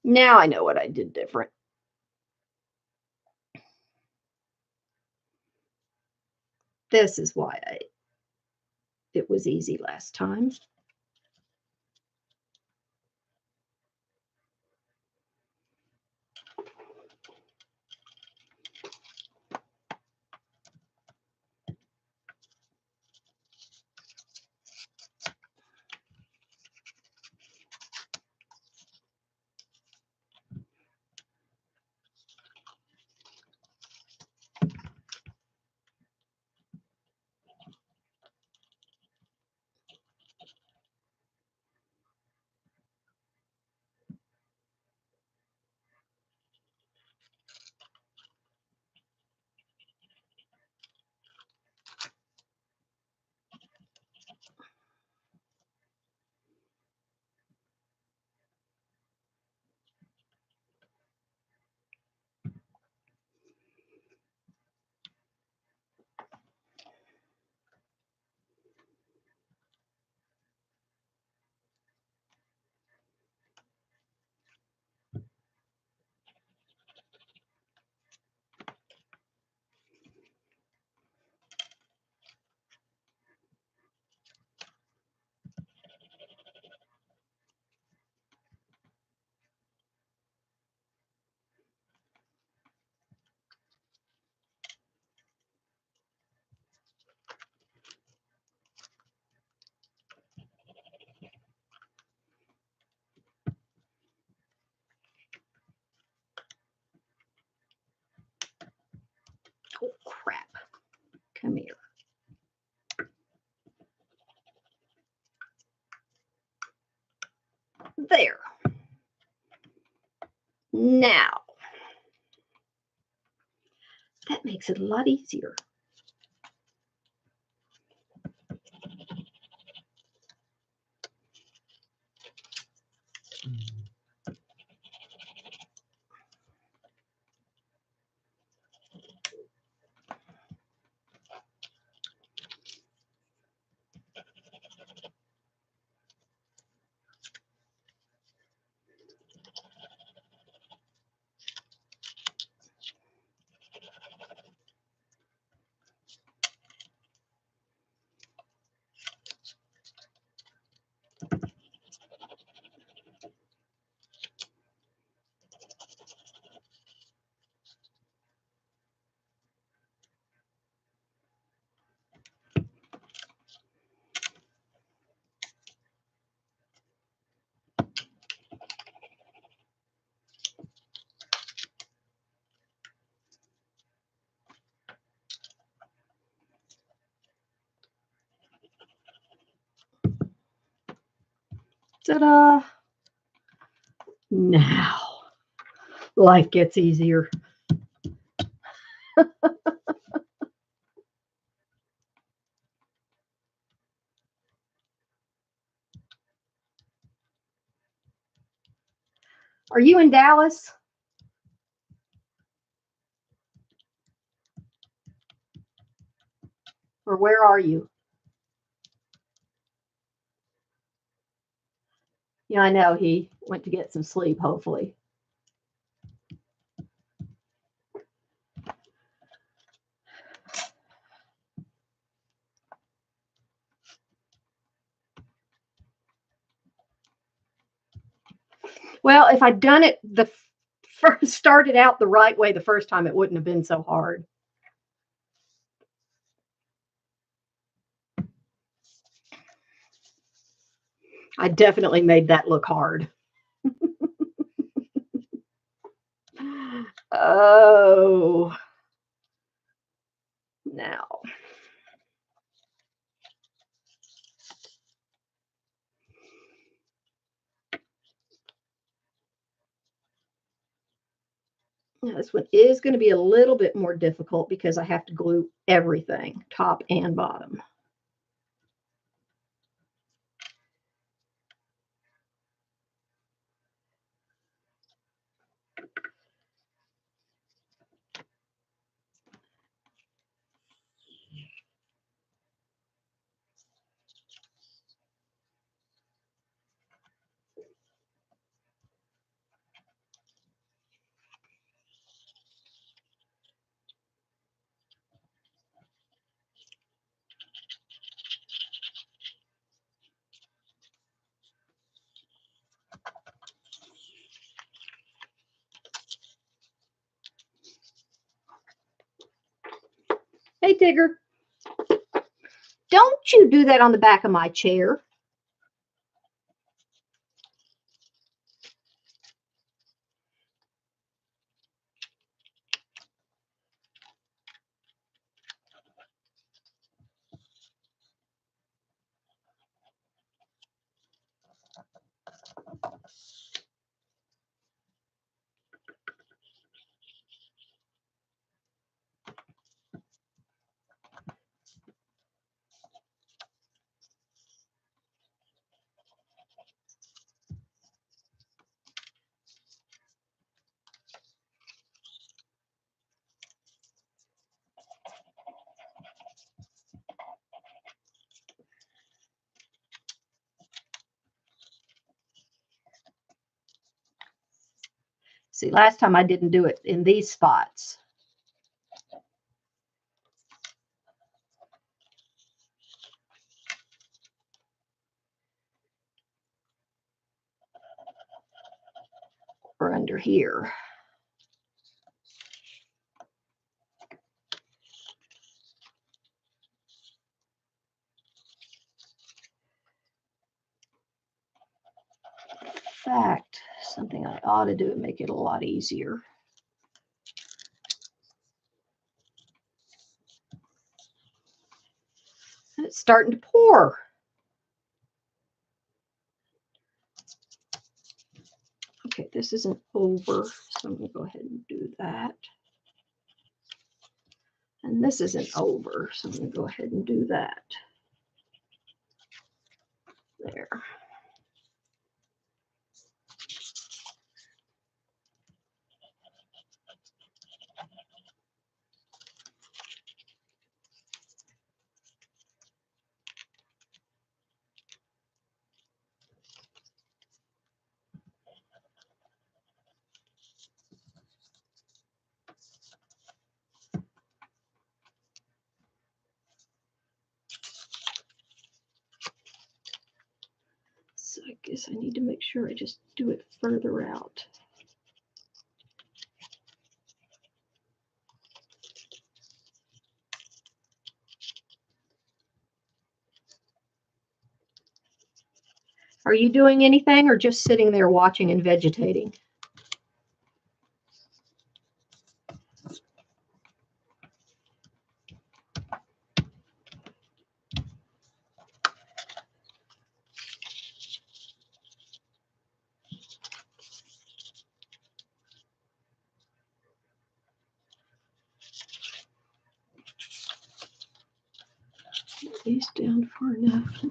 Now I know what I did different. This is why it was easy last time. Oh, crap. Come here. There. Now, that makes it a lot easier. Ta-da! Now, life gets easier. Are you in Dallas? Or where are you? Yeah, I know he went to get some sleep, hopefully. Well, if I'd done it the first started out the right way the first time, it wouldn't have been so hard. I definitely made that look hard. Oh, now. Now, this one is going to be a little bit more difficult because I have to glue everything, top and bottom. Hey, Tigger. Don't you do that on the back of my chair. See, last time I didn't do it in these spots. Or under here. In fact, something I ought to do to make it a lot easier. And it's starting to pour. Okay, this isn't over, so I'm going to go ahead and do that. And this isn't over, so I'm going to go ahead and do that. There. So I guess I need to make sure I just do it further out. Are you doing anything or just sitting there watching and vegetating? these down far enough.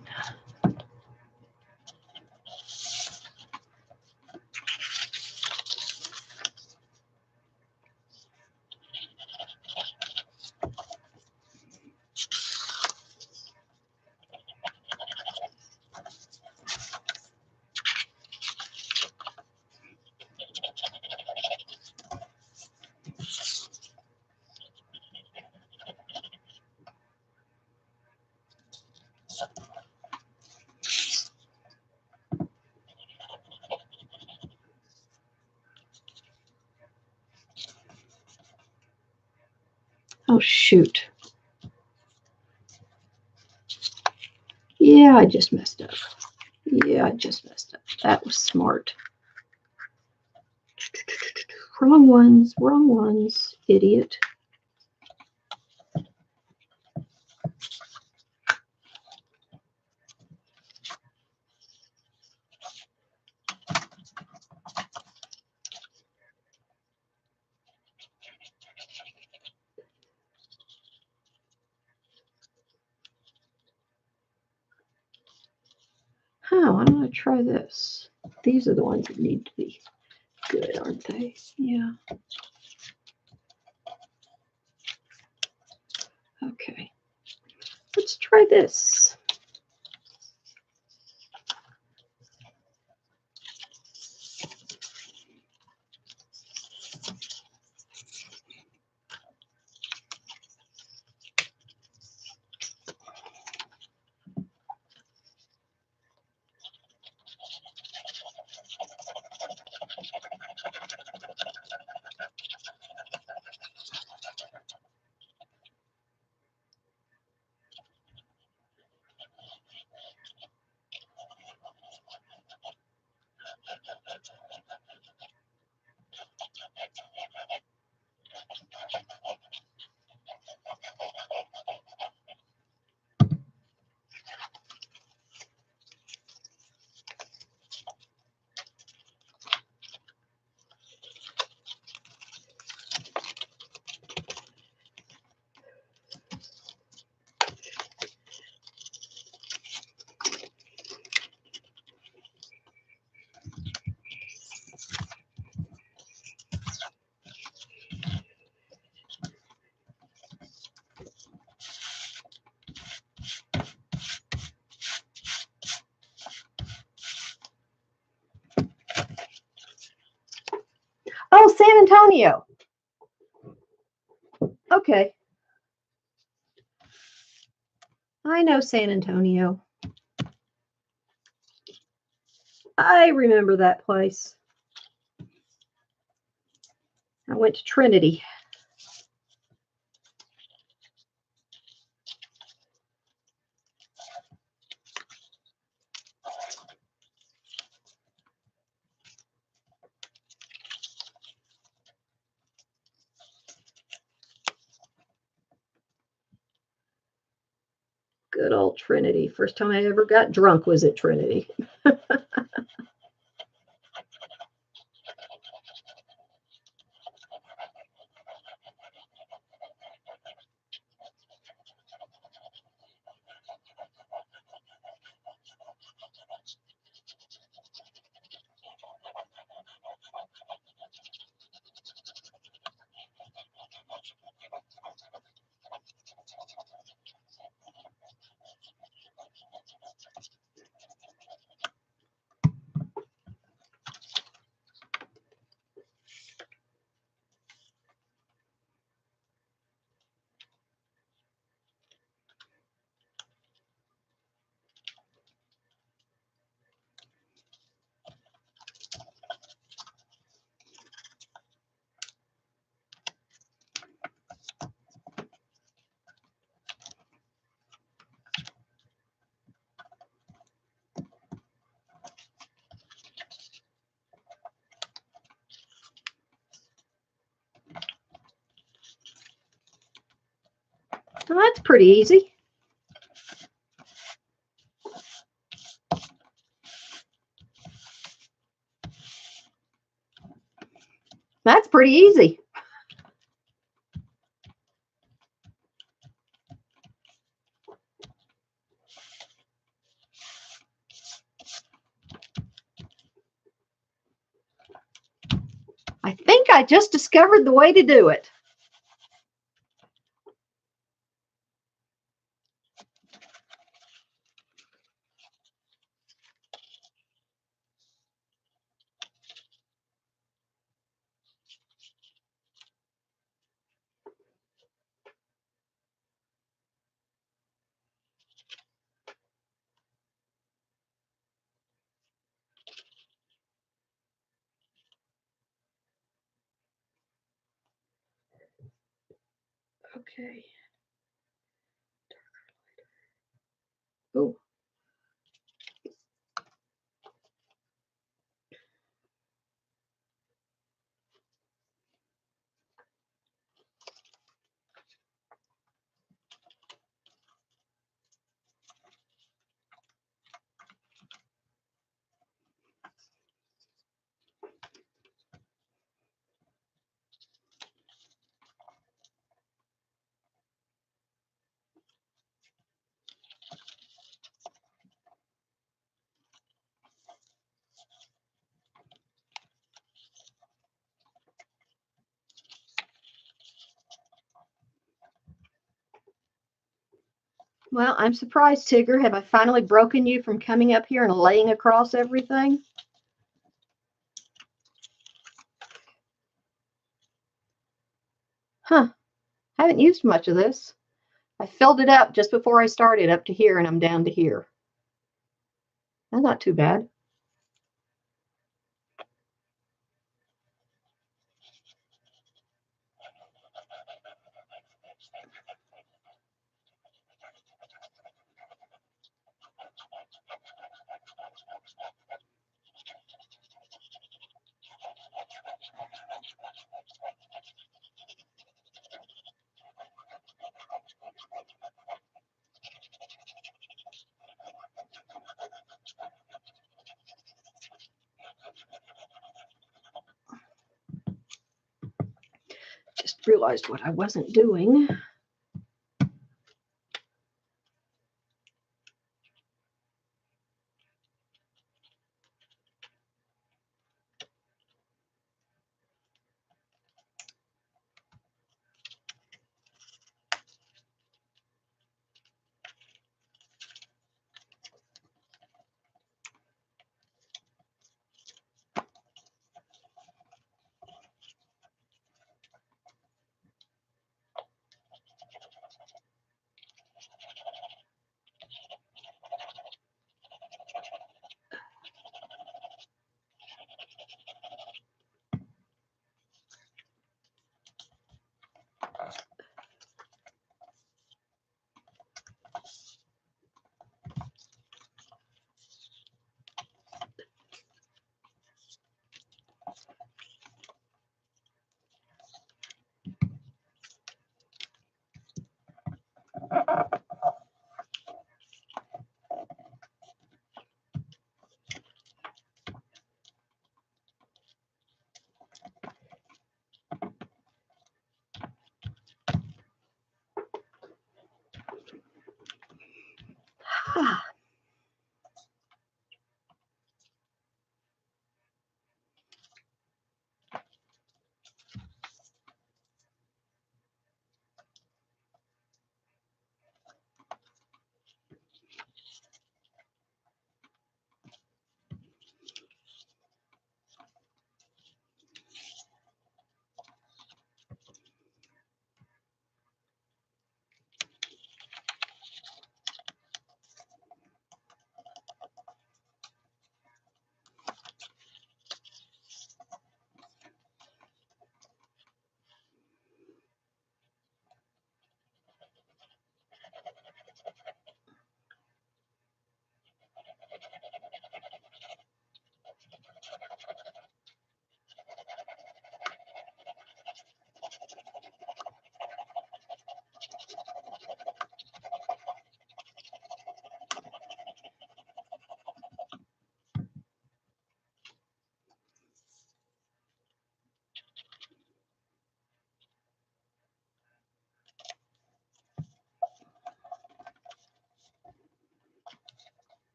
Oh, shoot. Yeah, I just messed up. Yeah, I just messed up. That was smart. Wrong ones, idiot. Why don't I try this? These are the ones that need to be good, aren't they? Yeah. Okay. Let's try this. Oh, San Antonio. Okay. I know San Antonio. I remember that place. I went to Trinity. Good old Trinity. First time I ever got drunk was at Trinity. Well, that's pretty easy. That's pretty easy. I think I just discovered the way to do it. Okay. Oh. Well, I'm surprised, Tigger. Have I finally broken you from coming up here and laying across everything? Huh. Haven't used much of this. I filled it up just before I started up to here, and I'm down to here. That's not too bad. Just realized what I wasn't doing.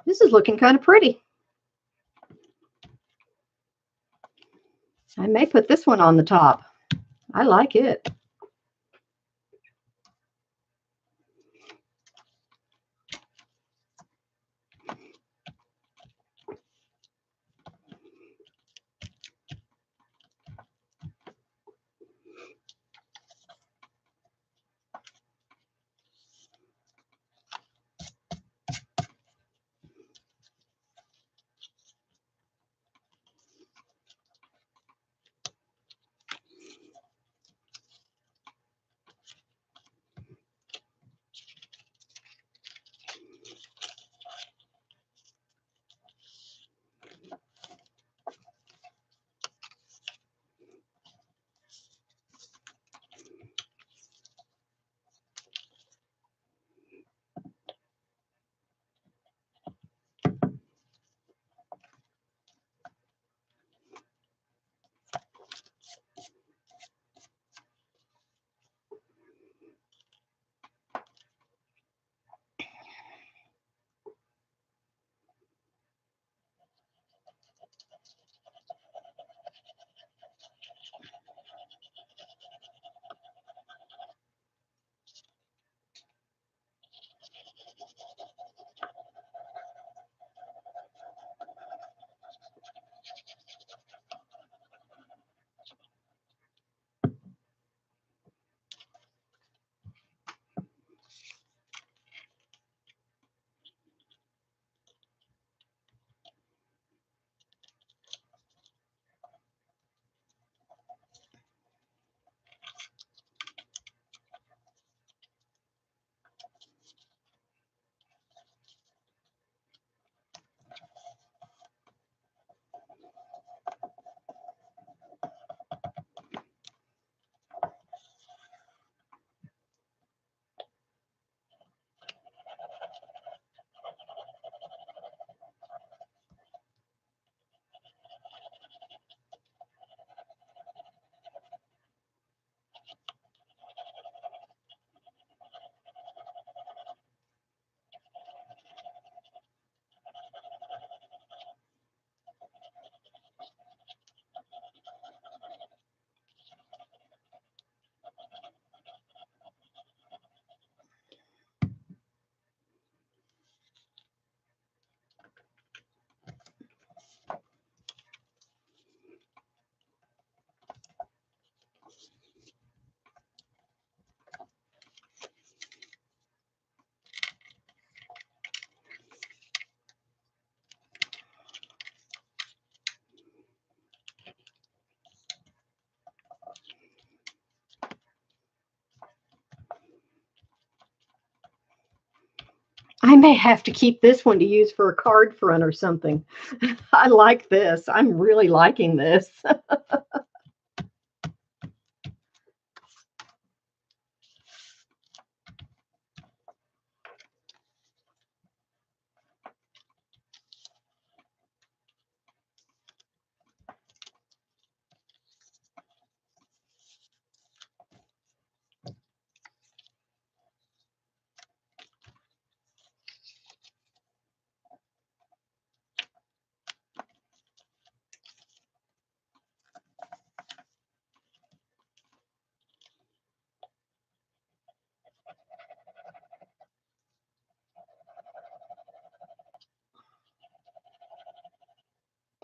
This is looking kind of pretty. I may put this one on the top. I like it. I may have to keep this one to use for a card front or something. I like this. I'm really liking this.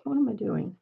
What am I doing?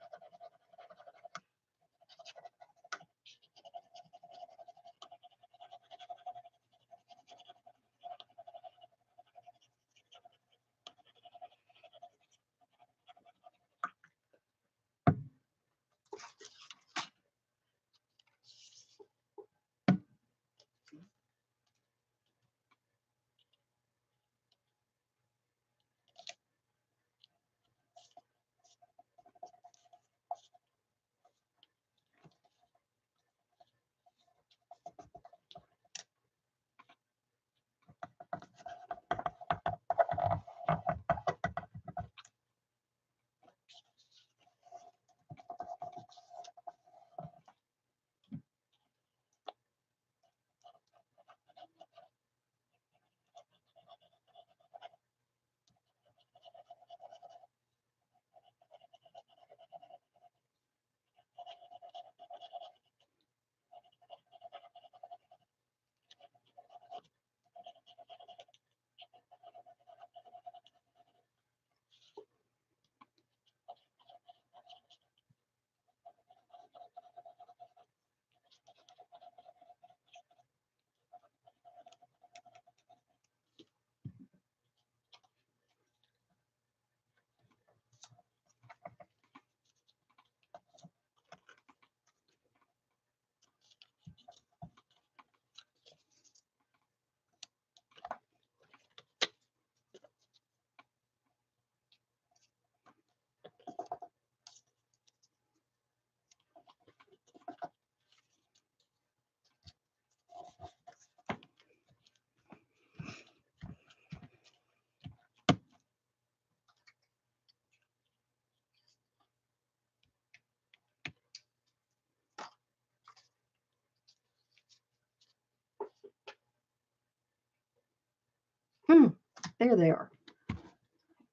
There they are.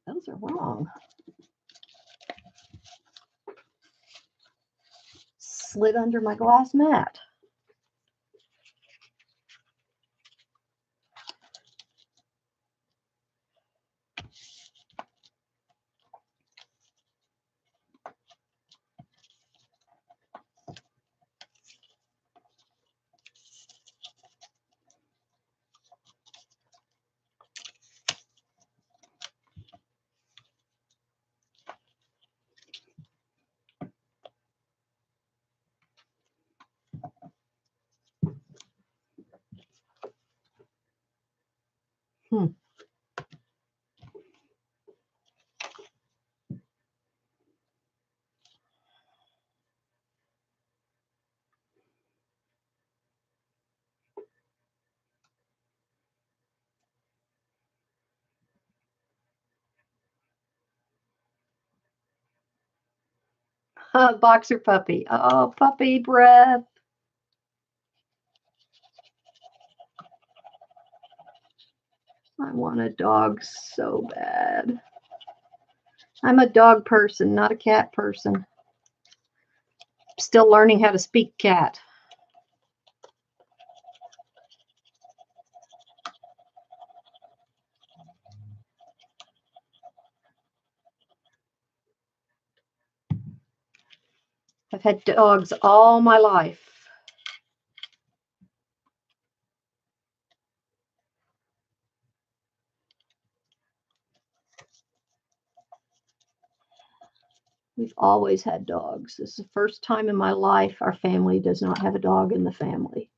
Those are wrong. Slid under my glass mat. Boxer puppy. Oh, puppy breath. I want a dog so bad. I'm a dog person, not a cat person. Still learning how to speak cat. I've had dogs all my life. We've always had dogs. This is the first time in my life our family does not have a dog in the family.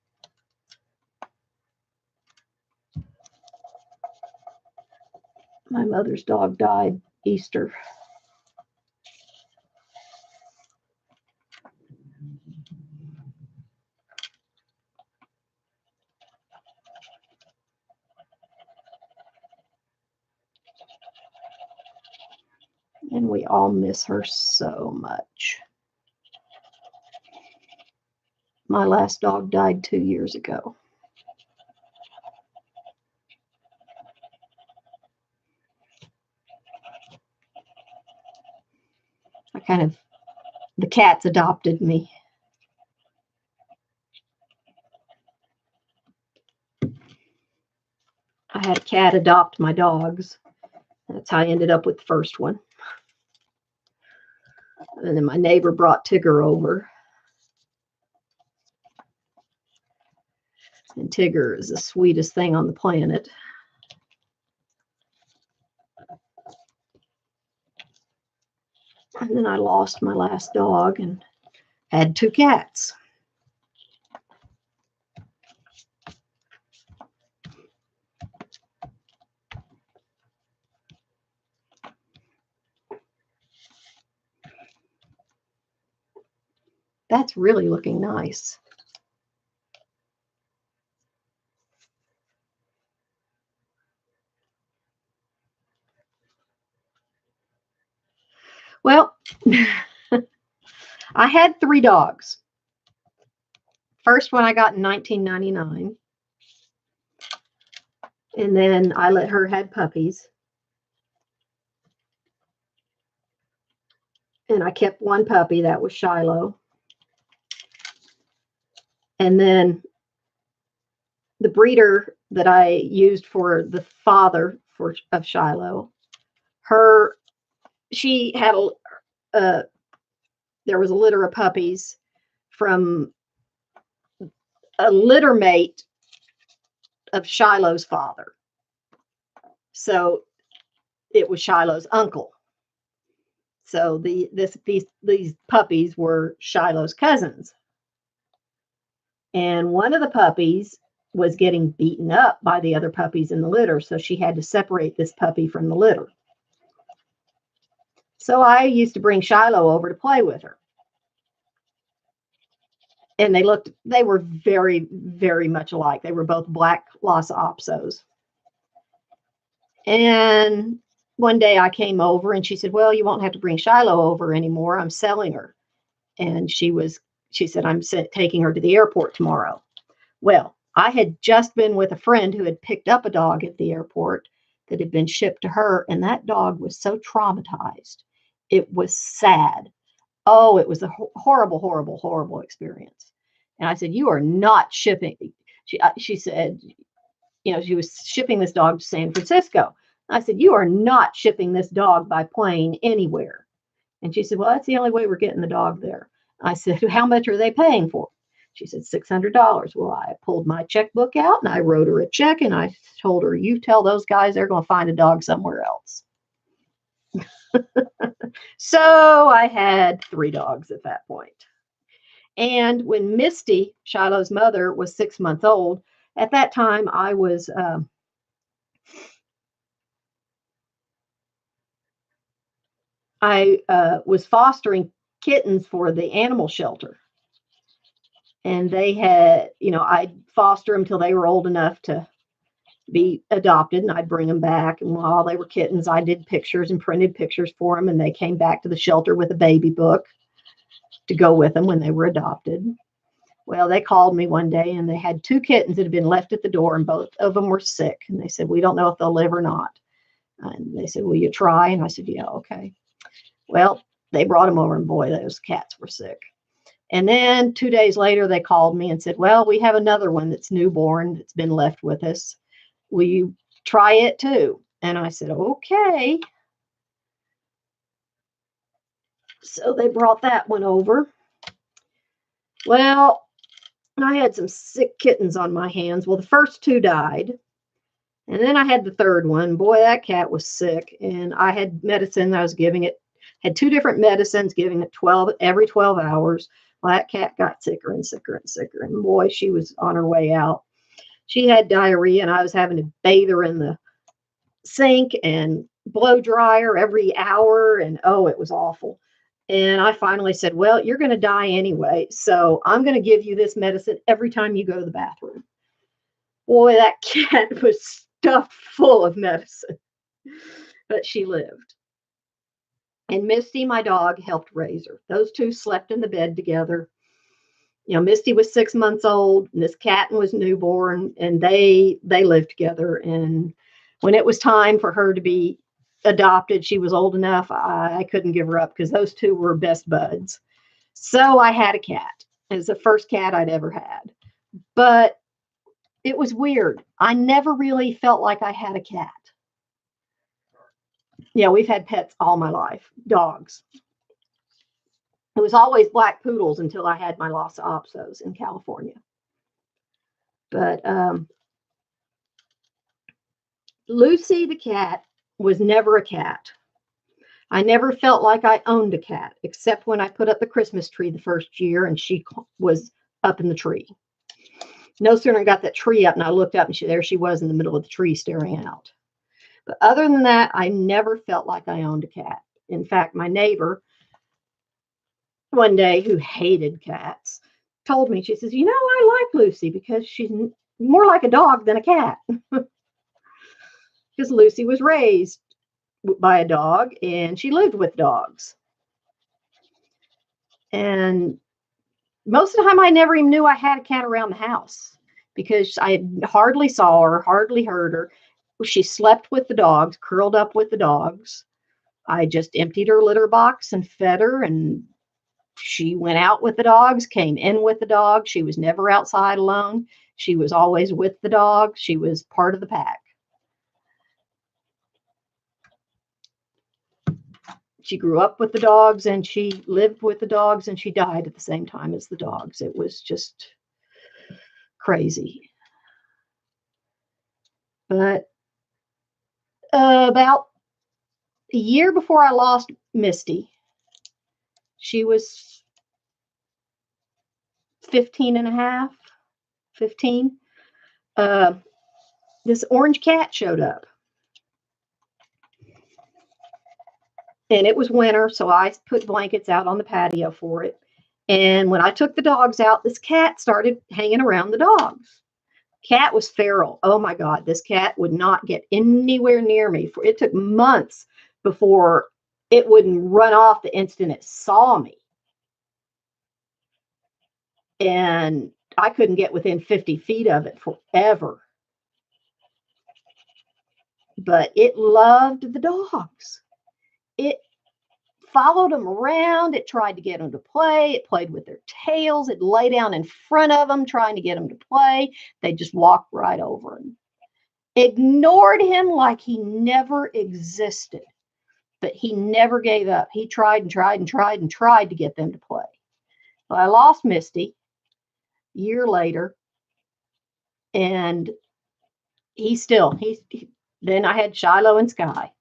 My mother's dog died Easter. And we all miss her so much. My last dog died 2 years ago. The cats adopted me. I had a cat adopt my dogs. That's how I ended up with the first one. And then my neighbor brought Tigger over. And Tigger is the sweetest thing on the planet. And then I lost my last dog and had 2 cats. That's really looking nice. Well, I had 3 dogs. First one I got in 1999. And then I let her have puppies. And I kept 1 puppy, that was Shiloh. And then the breeder that I used for the father of Shiloh, she had there was a litter of puppies from a litter mate of Shiloh's father. So it was Shiloh's uncle. So these puppies were Shiloh's cousins. And one of the puppies was getting beaten up by the other puppies in the litter, so she had to separate this puppy from the litter. So I used to bring Shiloh over to play with her. And they were very, very much alike. They were both black Lhasa Apsos. And one day I came over and she said, well, you won't have to bring Shiloh over anymore. I'm selling her. And she said, I'm taking her to the airport tomorrow. Well, I had just been with a friend who had picked up a dog at the airport that had been shipped to her, and that dog was so traumatized. It was sad. Oh, it was a horrible, horrible, horrible experience. And I said, "You are not shipping." She said, she was shipping this dog to San Francisco. I said, "You are not shipping this dog by plane anywhere." And she said, "Well, that's the only way we're getting the dog there." I said, "How much are they paying for?" She said, $600. Well, I pulled my checkbook out and I wrote her a check and I told her, "You tell those guys they're going to find a dog somewhere else." So I had 3 dogs at that point. And when Misty, Shiloh's mother, was 6 months old, at that time I was fostering kittens for the animal shelter. And they had, I'd foster them till they were old enough to be adopted, and I'd bring them back. And while they were kittens, I did pictures and printed pictures for them. And they came back to the shelter with a baby book to go with them when they were adopted. Well, they called me one day and they had 2 kittens that had been left at the door, and both of them were sick. And they said, "We don't know if they'll live or not." And they said, "Will you try?" And I said, "Yeah, okay." Well, they brought them over, and boy, those cats were sick. And then 2 days later, they called me and said, "Well, we have another one that's newborn that's been left with us. Will you try it too?" And I said, "Okay." So they brought that one over. Well, I had some sick kittens on my hands. Well, the first 2 died. And then I had the third one. Boy, that cat was sick. And I had medicine I was giving it, had 2 different medicines, giving it every 12 hours. Well, that cat got sicker and sicker and sicker. And boy, she was on her way out. She had diarrhea, and I was having to bathe her in the sink and blow dry her every hour. And oh, it was awful. And I finally said, "Well, you're going to die anyway. So I'm going to give you this medicine every time you go to the bathroom." Boy, that cat was stuffed full of medicine, but she lived. And Misty, my dog, helped raise her. Those 2 slept in the bed together. Misty was 6 months old, and this cat was newborn, and they lived together. And when it was time for her to be adopted, she was old enough. I couldn't give her up because those 2 were best buds. So I had a cat. It was the first cat I'd ever had. But it was weird. I never really felt like I had a cat. We've had pets all my life, dogs. It was always black poodles until I had my Lhasa Apsos in California. But Lucy the cat was never a cat. I never felt like I owned a cat, except when I put up the Christmas tree the first year and she was up in the tree. No sooner got that tree up and I looked up and there she was in the middle of the tree staring out. But other than that, I never felt like I owned a cat. In fact, my neighbor one day, who hated cats, told me, she says, "I like Lucy because she's more like a dog than a cat." Because Lucy was raised by a dog and she lived with dogs. And most of the time, I never even knew I had a cat around the house because I hardly saw her, hardly heard her. She slept with the dogs, curled up with the dogs. I just emptied her litter box and fed her, and she went out with the dogs, came in with the dogs. She was never outside alone. She was always with the dogs. She was part of the pack. She grew up with the dogs and she lived with the dogs and she died at the same time as the dogs. It was just crazy. But about a year before I lost Misty, she was 15 and a half, 15. This orange cat showed up. And it was winter, so I put blankets out on the patio for it. And when I took the dogs out, this cat started hanging around the dogs. Cat was feral. Oh my God, this cat would not get anywhere near me. It took months before it wouldn't run off the instant it saw me. And I couldn't get within 50 feet of it forever. But it loved the dogs. It followed them around. It tried to get them to play. It played with their tails. It lay down in front of them, trying to get them to play. They just walked right over him. Ignored him like he never existed. But he never gave up. He tried and tried and tried and tried to get them to play. Well, I lost Misty a year later, and then I had Shiloh and Sky.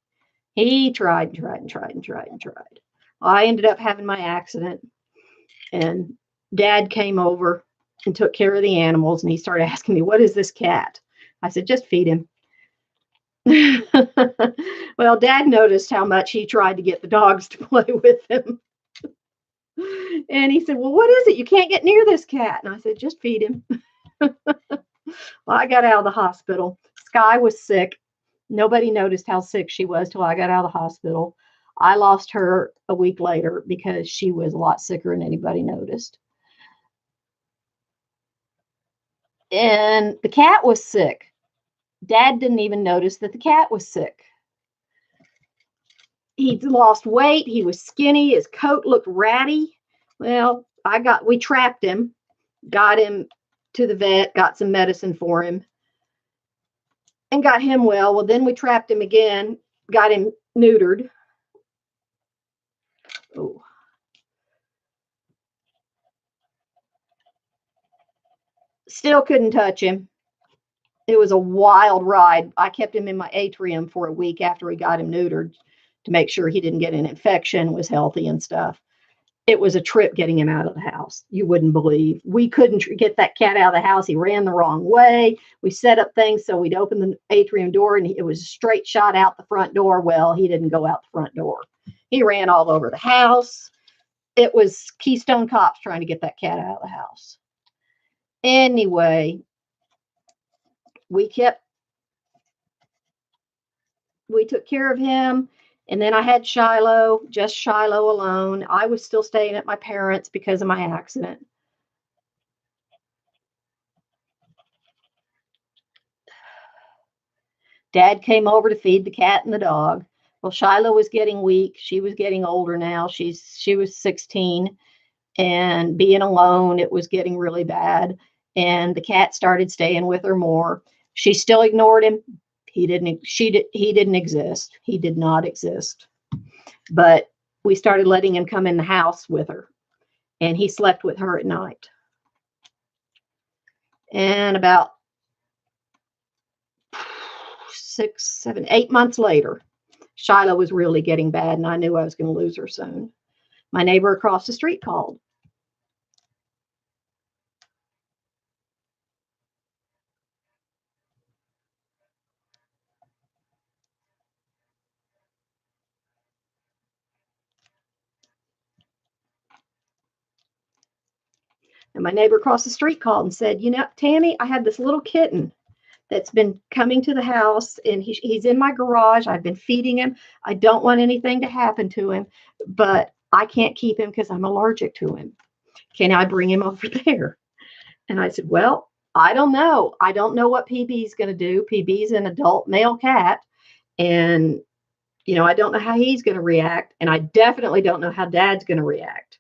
He tried and tried and tried and tried and tried. I ended up having my accident, and Dad came over and took care of the animals, and he started asking me, "What is this cat?" I said, "Just feed him." Well, Dad noticed how much he tried to get the dogs to play with him. And he said, "Well, what is it? You can't get near this cat." And I said, "Just feed him." Well, I got out of the hospital. Sky was sick. Nobody noticed how sick she was till I got out of the hospital. I lost her a week later because she was a lot sicker than anybody noticed. And the cat was sick. Dad didn't even notice that the cat was sick. He'd lost weight. He was skinny. His coat looked ratty. Well, we trapped him, got him to the vet, got some medicine for him, and got him well. Well, then we trapped him again, got him neutered. Oh. Still couldn't touch him. It was a wild ride. I kept him in my atrium for a week after we got him neutered to make sure he didn't get an infection, was healthy and stuff. It was a trip getting him out of the house. You wouldn't believe. We couldn't get that cat out of the house. He ran the wrong way. We set up things so we'd open the atrium door and it was a straight shot out the front door. Well, he didn't go out the front door. He ran all over the house. It was Keystone Cops trying to get that cat out of the house. Anyway, we took care of him. And then I had Shiloh, just Shiloh alone. I was still staying at my parents' because of my accident. Dad came over to feed the cat and the dog. Well, Shiloh was getting weak. She was getting older now. She was 16, and being alone, it was getting really bad. And the cat started staying with her more. She still ignored him. He didn't exist. He did not exist. But we started letting him come in the house with her, and he slept with her at night. And about 6, 7, 8 months later, Shiloh was really getting bad, and I knew I was going to lose her soon. My neighbor across the street called. And my neighbor across the street called and said, "You know, Tammy, I had this little kitten that's been coming to the house, and he's in my garage. I've been feeding him. I don't want anything to happen to him, but I can't keep him because I'm allergic to him. Can I bring him over there?" And I said, "Well, I don't know. I don't know what PB is going to do. PB is an adult male cat, and I don't know how he's going to react, and I definitely don't know how Dad's going to react,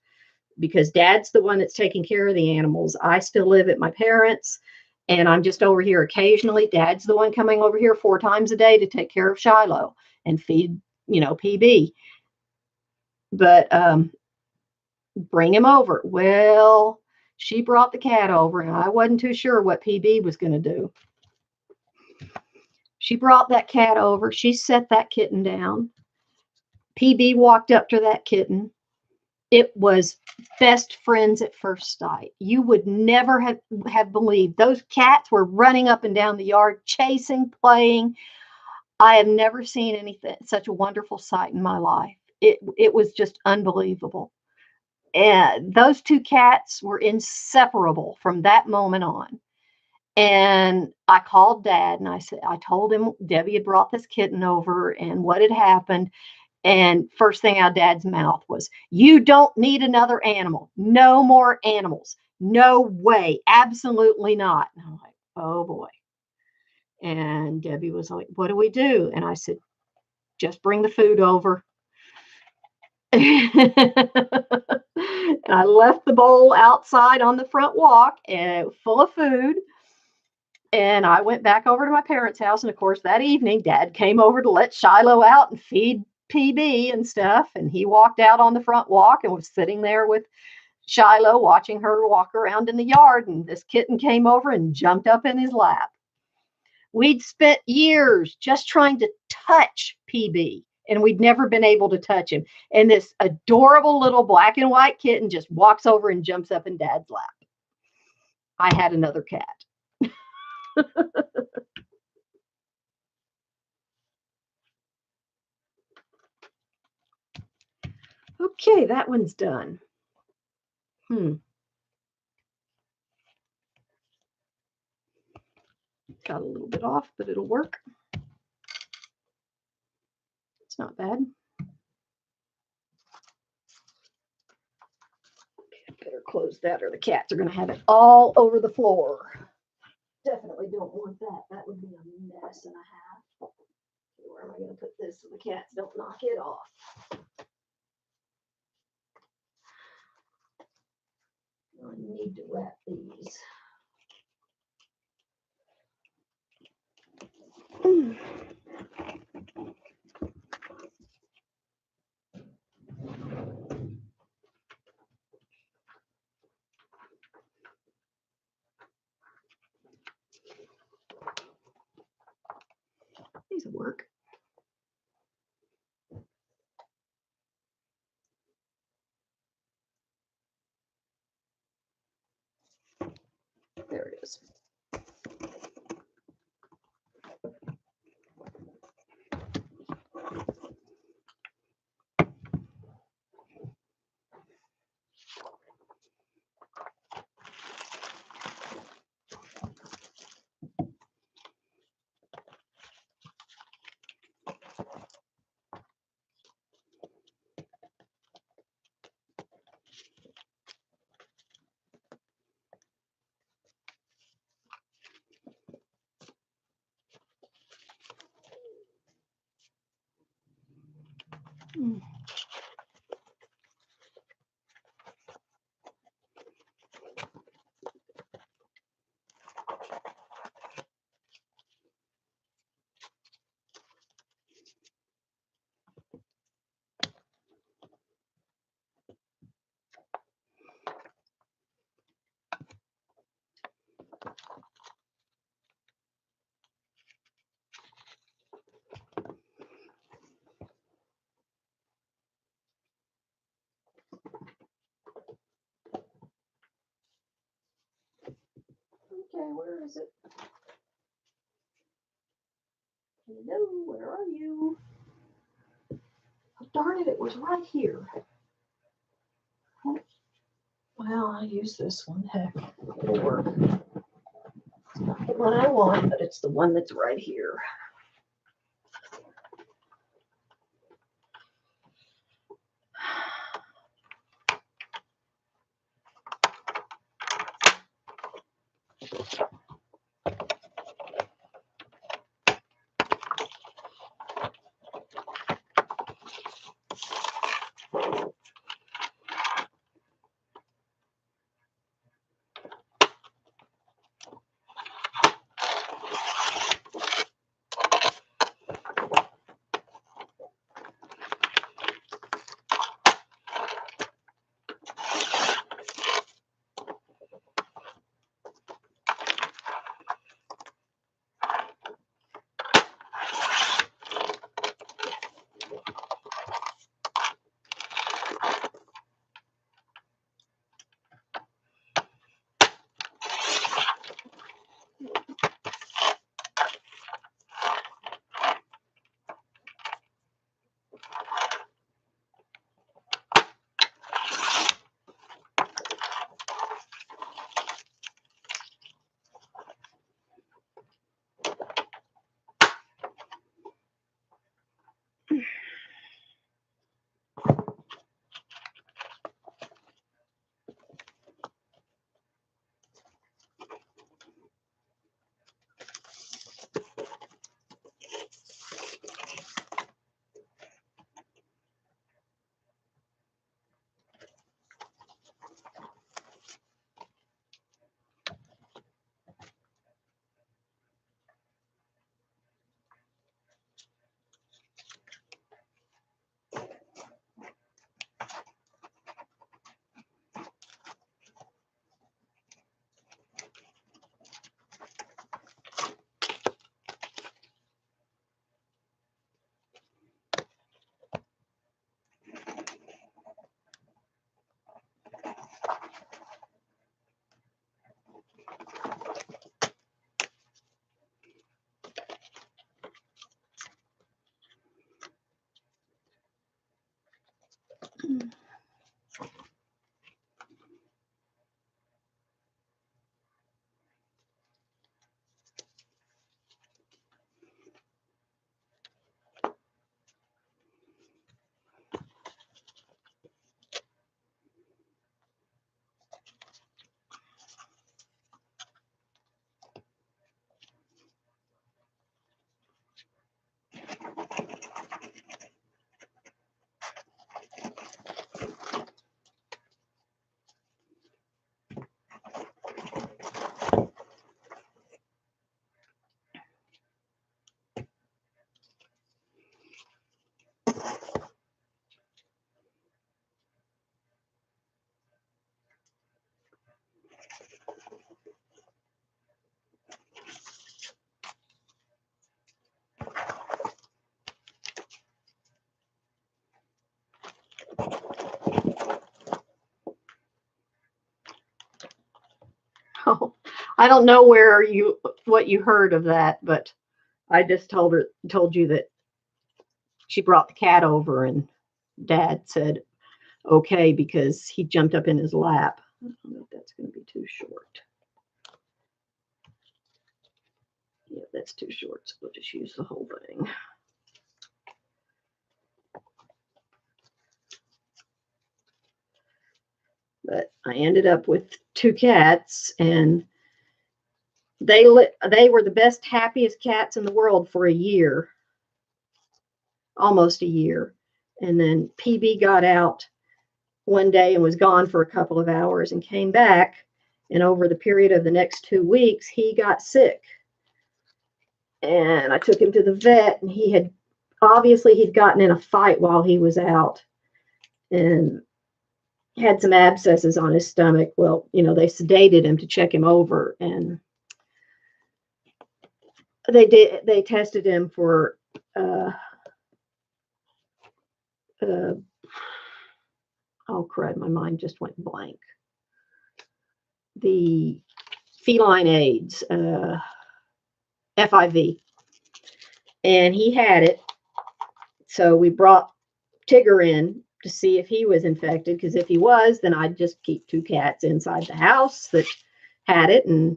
because Dad's the one that's taking care of the animals. I still live at my parents', and I'm just over here occasionally. Dad's the one coming over here 4 times a day to take care of Shiloh and feed, PB. But bring him over." Well, she brought the cat over, and I wasn't too sure what PB was going to do. She brought that cat over. She set that kitten down. PB walked up to that kitten. It was best friends at first sight. You would never have believed. Those cats were running up and down the yard, chasing, playing. I have never seen anything, such a wonderful sight in my life. It was just unbelievable. And those 2 cats were inseparable from that moment on. And I called Dad, and I told him Debbie had brought this kitten over and what had happened. And first thing out of Dad's mouth was, "You don't need another animal. No more animals. No way. Absolutely not. And I'm like, oh boy. And Debbie was like, what do we do? And I said, just bring the food over. And I left the bowl outside on the front walk and full of food. And I went back over to my parents' house. And of course, that evening, Dad came over to let Shiloh out and feed PB and stuff. And he walked out on the front walk and was sitting there with Shiloh watching her walk around in the yard. And this kitten came over and jumped up in his lap. We'd spent years just trying to touch PB, and we'd never been able to touch him. And this adorable little black and white kitten just walks over and jumps up in Dad's lap. I had another cat. Okay, that one's done. Got a little bit off, but it'll work. It's not bad. Okay, better close that or the cats are going to have it all over the floor. Definitely don't want that. That would be a mess and a half. Where am I going to put this so the cats don't knock it off? I need to wrap these. These will work. There it is. Okay, where is it? Hello, where are you? Oh, darn it, it was right here. Well, I'll use this one. Heck, it'll work. It's not the one I want, but it's the one that's right here. Oh, I don't know what you heard of that, but I just told you that she brought the cat over and Dad said okay because he jumped up in his lap. I don't know if that's going to be too short. Yeah, that's too short, so we'll just use the whole thing. But I ended up with 2 cats, and they were the best, happiest cats in the world for a year, almost a year. And then PB got out one day and was gone for a couple of hours and came back. And over the period of the next 2 weeks, he got sick. And I took him to the vet, and he'd gotten in a fight while he was out and had some abscesses on his stomach. Well, they sedated him to check him over, and they tested him for oh crud, my mind just went blank. The feline AIDS, FIV, and he had it. So we brought Tigger in to see if he was infected, because if he was, then I'd just keep 2 cats inside the house that had it, and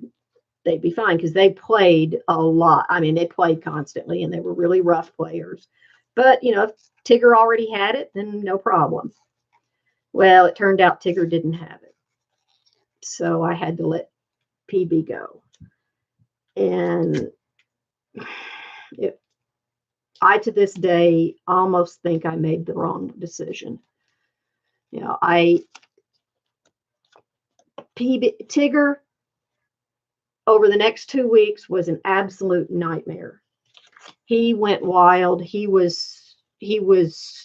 they'd be fine, because they played a lot. I mean, they played constantly, and they were really rough players. But, if Tigger already had it, then no problem. Well, it turned out Tigger didn't have it. So I had to let PB go. And I, to this day, almost think I made the wrong decision. Tigger, over the next 2 weeks, was an absolute nightmare. He went wild. He was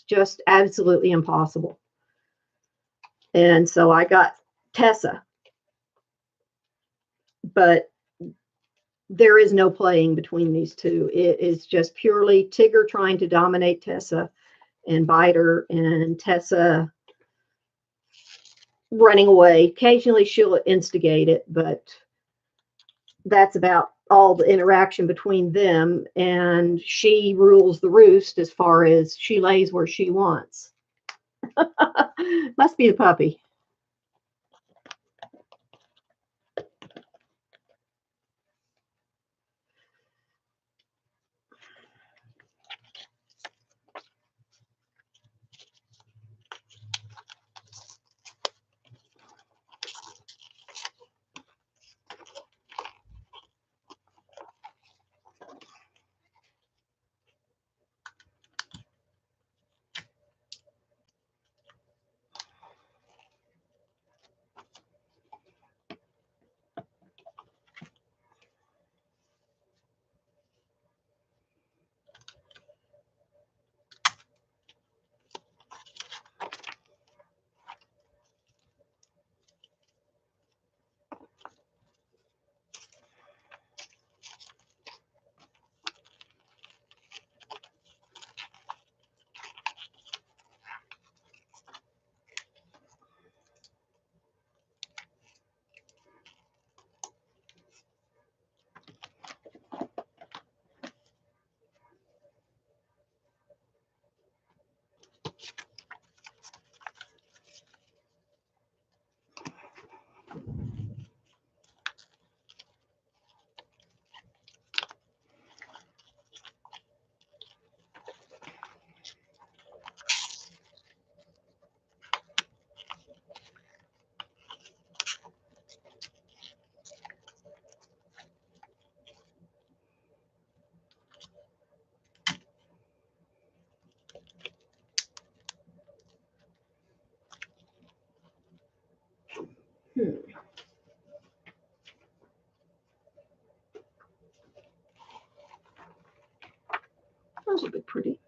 just absolutely impossible. And so I got Tessa. But there is no playing between these two. It is just purely Tigger trying to dominate Tessa and bite her, and Tessa running away. Occasionally she'll instigate it, but that's about all the interaction between them, and she rules the roost as far as she lays where she wants. Must be the puppy. Those will be pretty.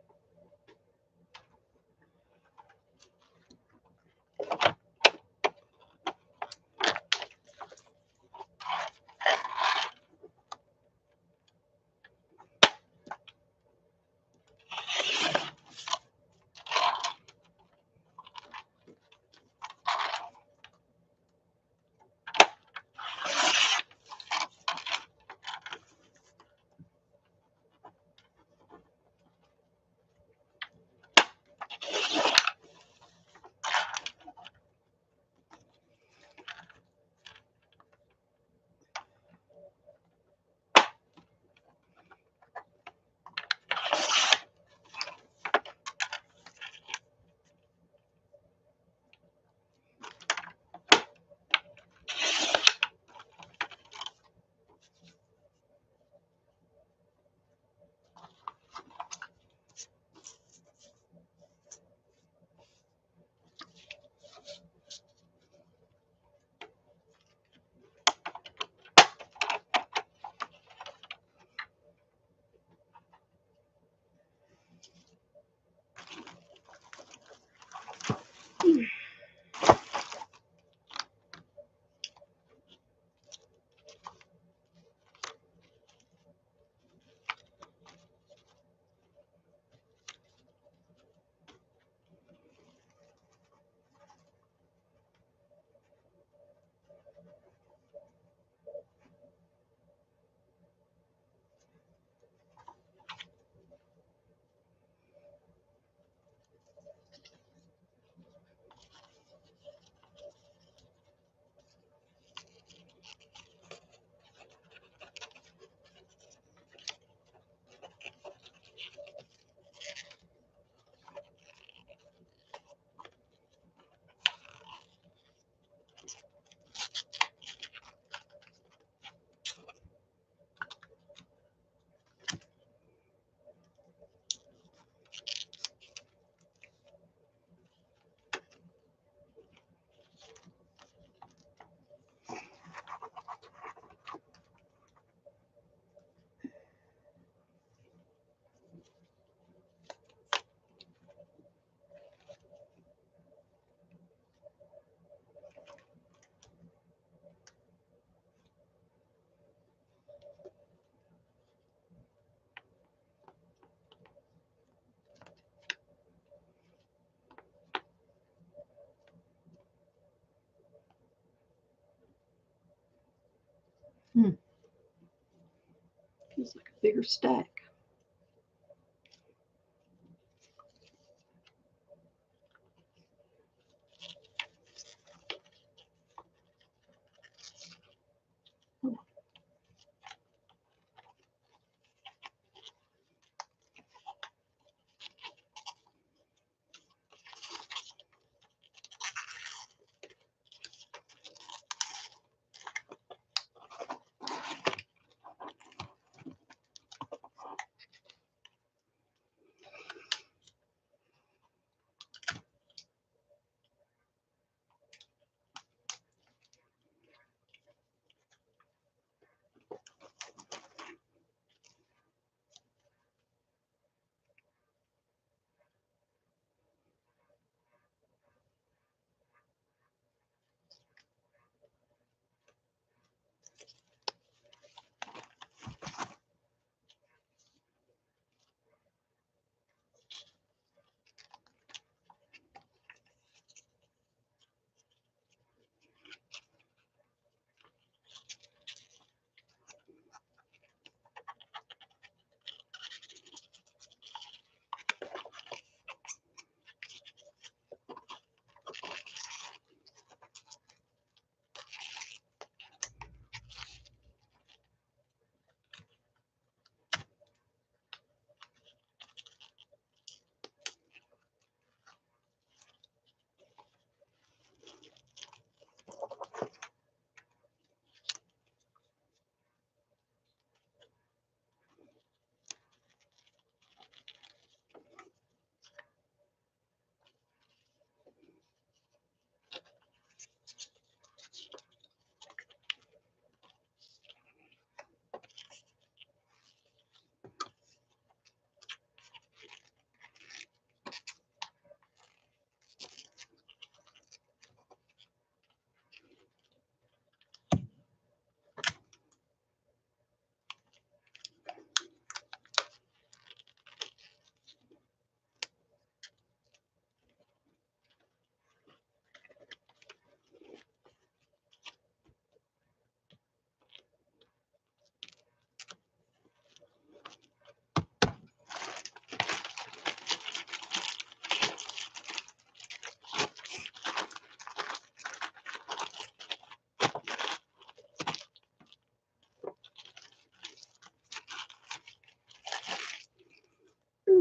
Feels like a bigger stack.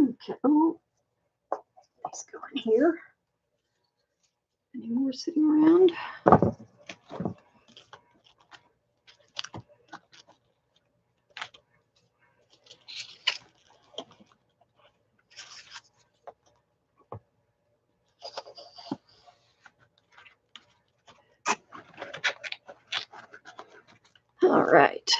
Okay. Oh, let's go in here. Any more sitting around? All right.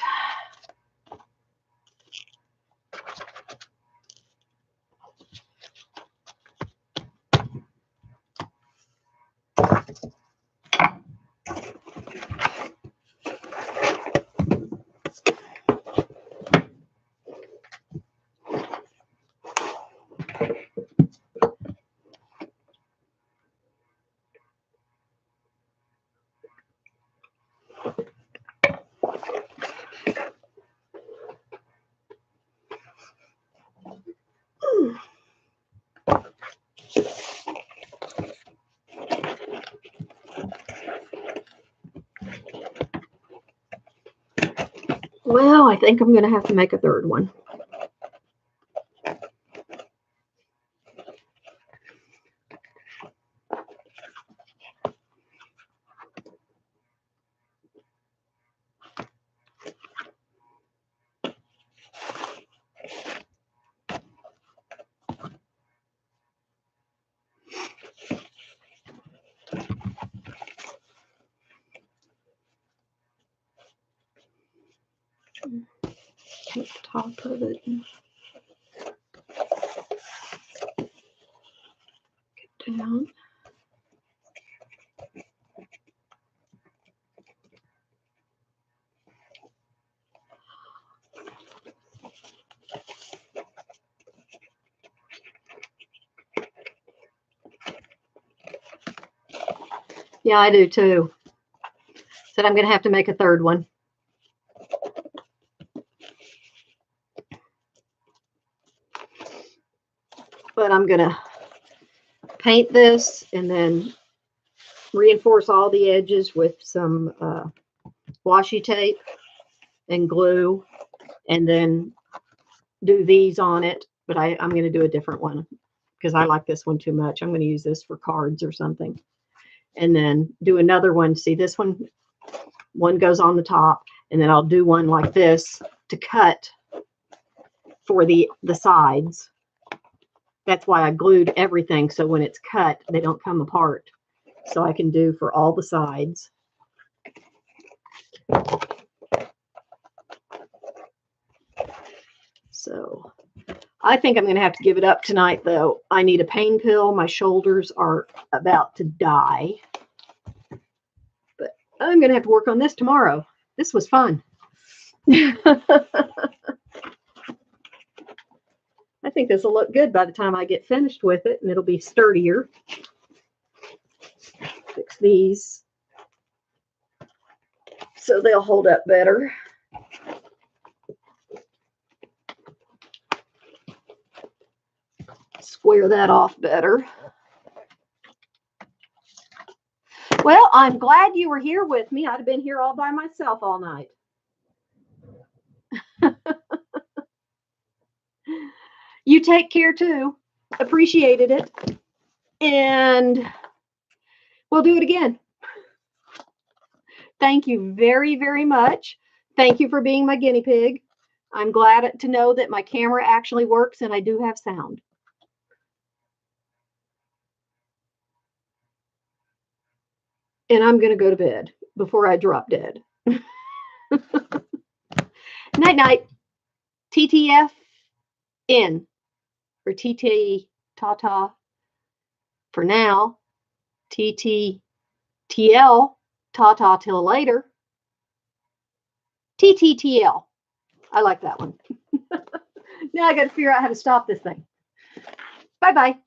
Well, I think I'm going to have to make a third one. Take the top of it and get down. Yeah, I do too. Said I'm going to have to make a third one. But I'm going to paint this and then reinforce all the edges with some washi tape and glue, and then do these on it. But I'm going to do a different one because I like this one too much. I'm going to use this for cards or something. And then do another one. See, this one goes on the top, and then I'll do one like this to cut for the sides. That's why I glued everything, so when it's cut, they don't come apart. So I can do for all the sides. So I think I'm going to have to give it up tonight, though. I need a pain pill. My shoulders are about to die. But I'm going to have to work on this tomorrow. This was fun. I think this will look good by the time I get finished with it, and it'll be sturdier. Fix these so they'll hold up better. Square that off better. Well, I'm glad you were here with me. I'd have been here all by myself all night. You take care too. Appreciated it. And we'll do it again. Thank you very, very much. Thank you for being my guinea pig. I'm glad to know that my camera actually works and I do have sound. And I'm going to go to bed before I drop dead. Night, night. TTF in. Or TT ta-ta for now. TTTL ta-ta till later. TTTL. I like that one. Now I got to figure out how to stop this thing. Bye-bye.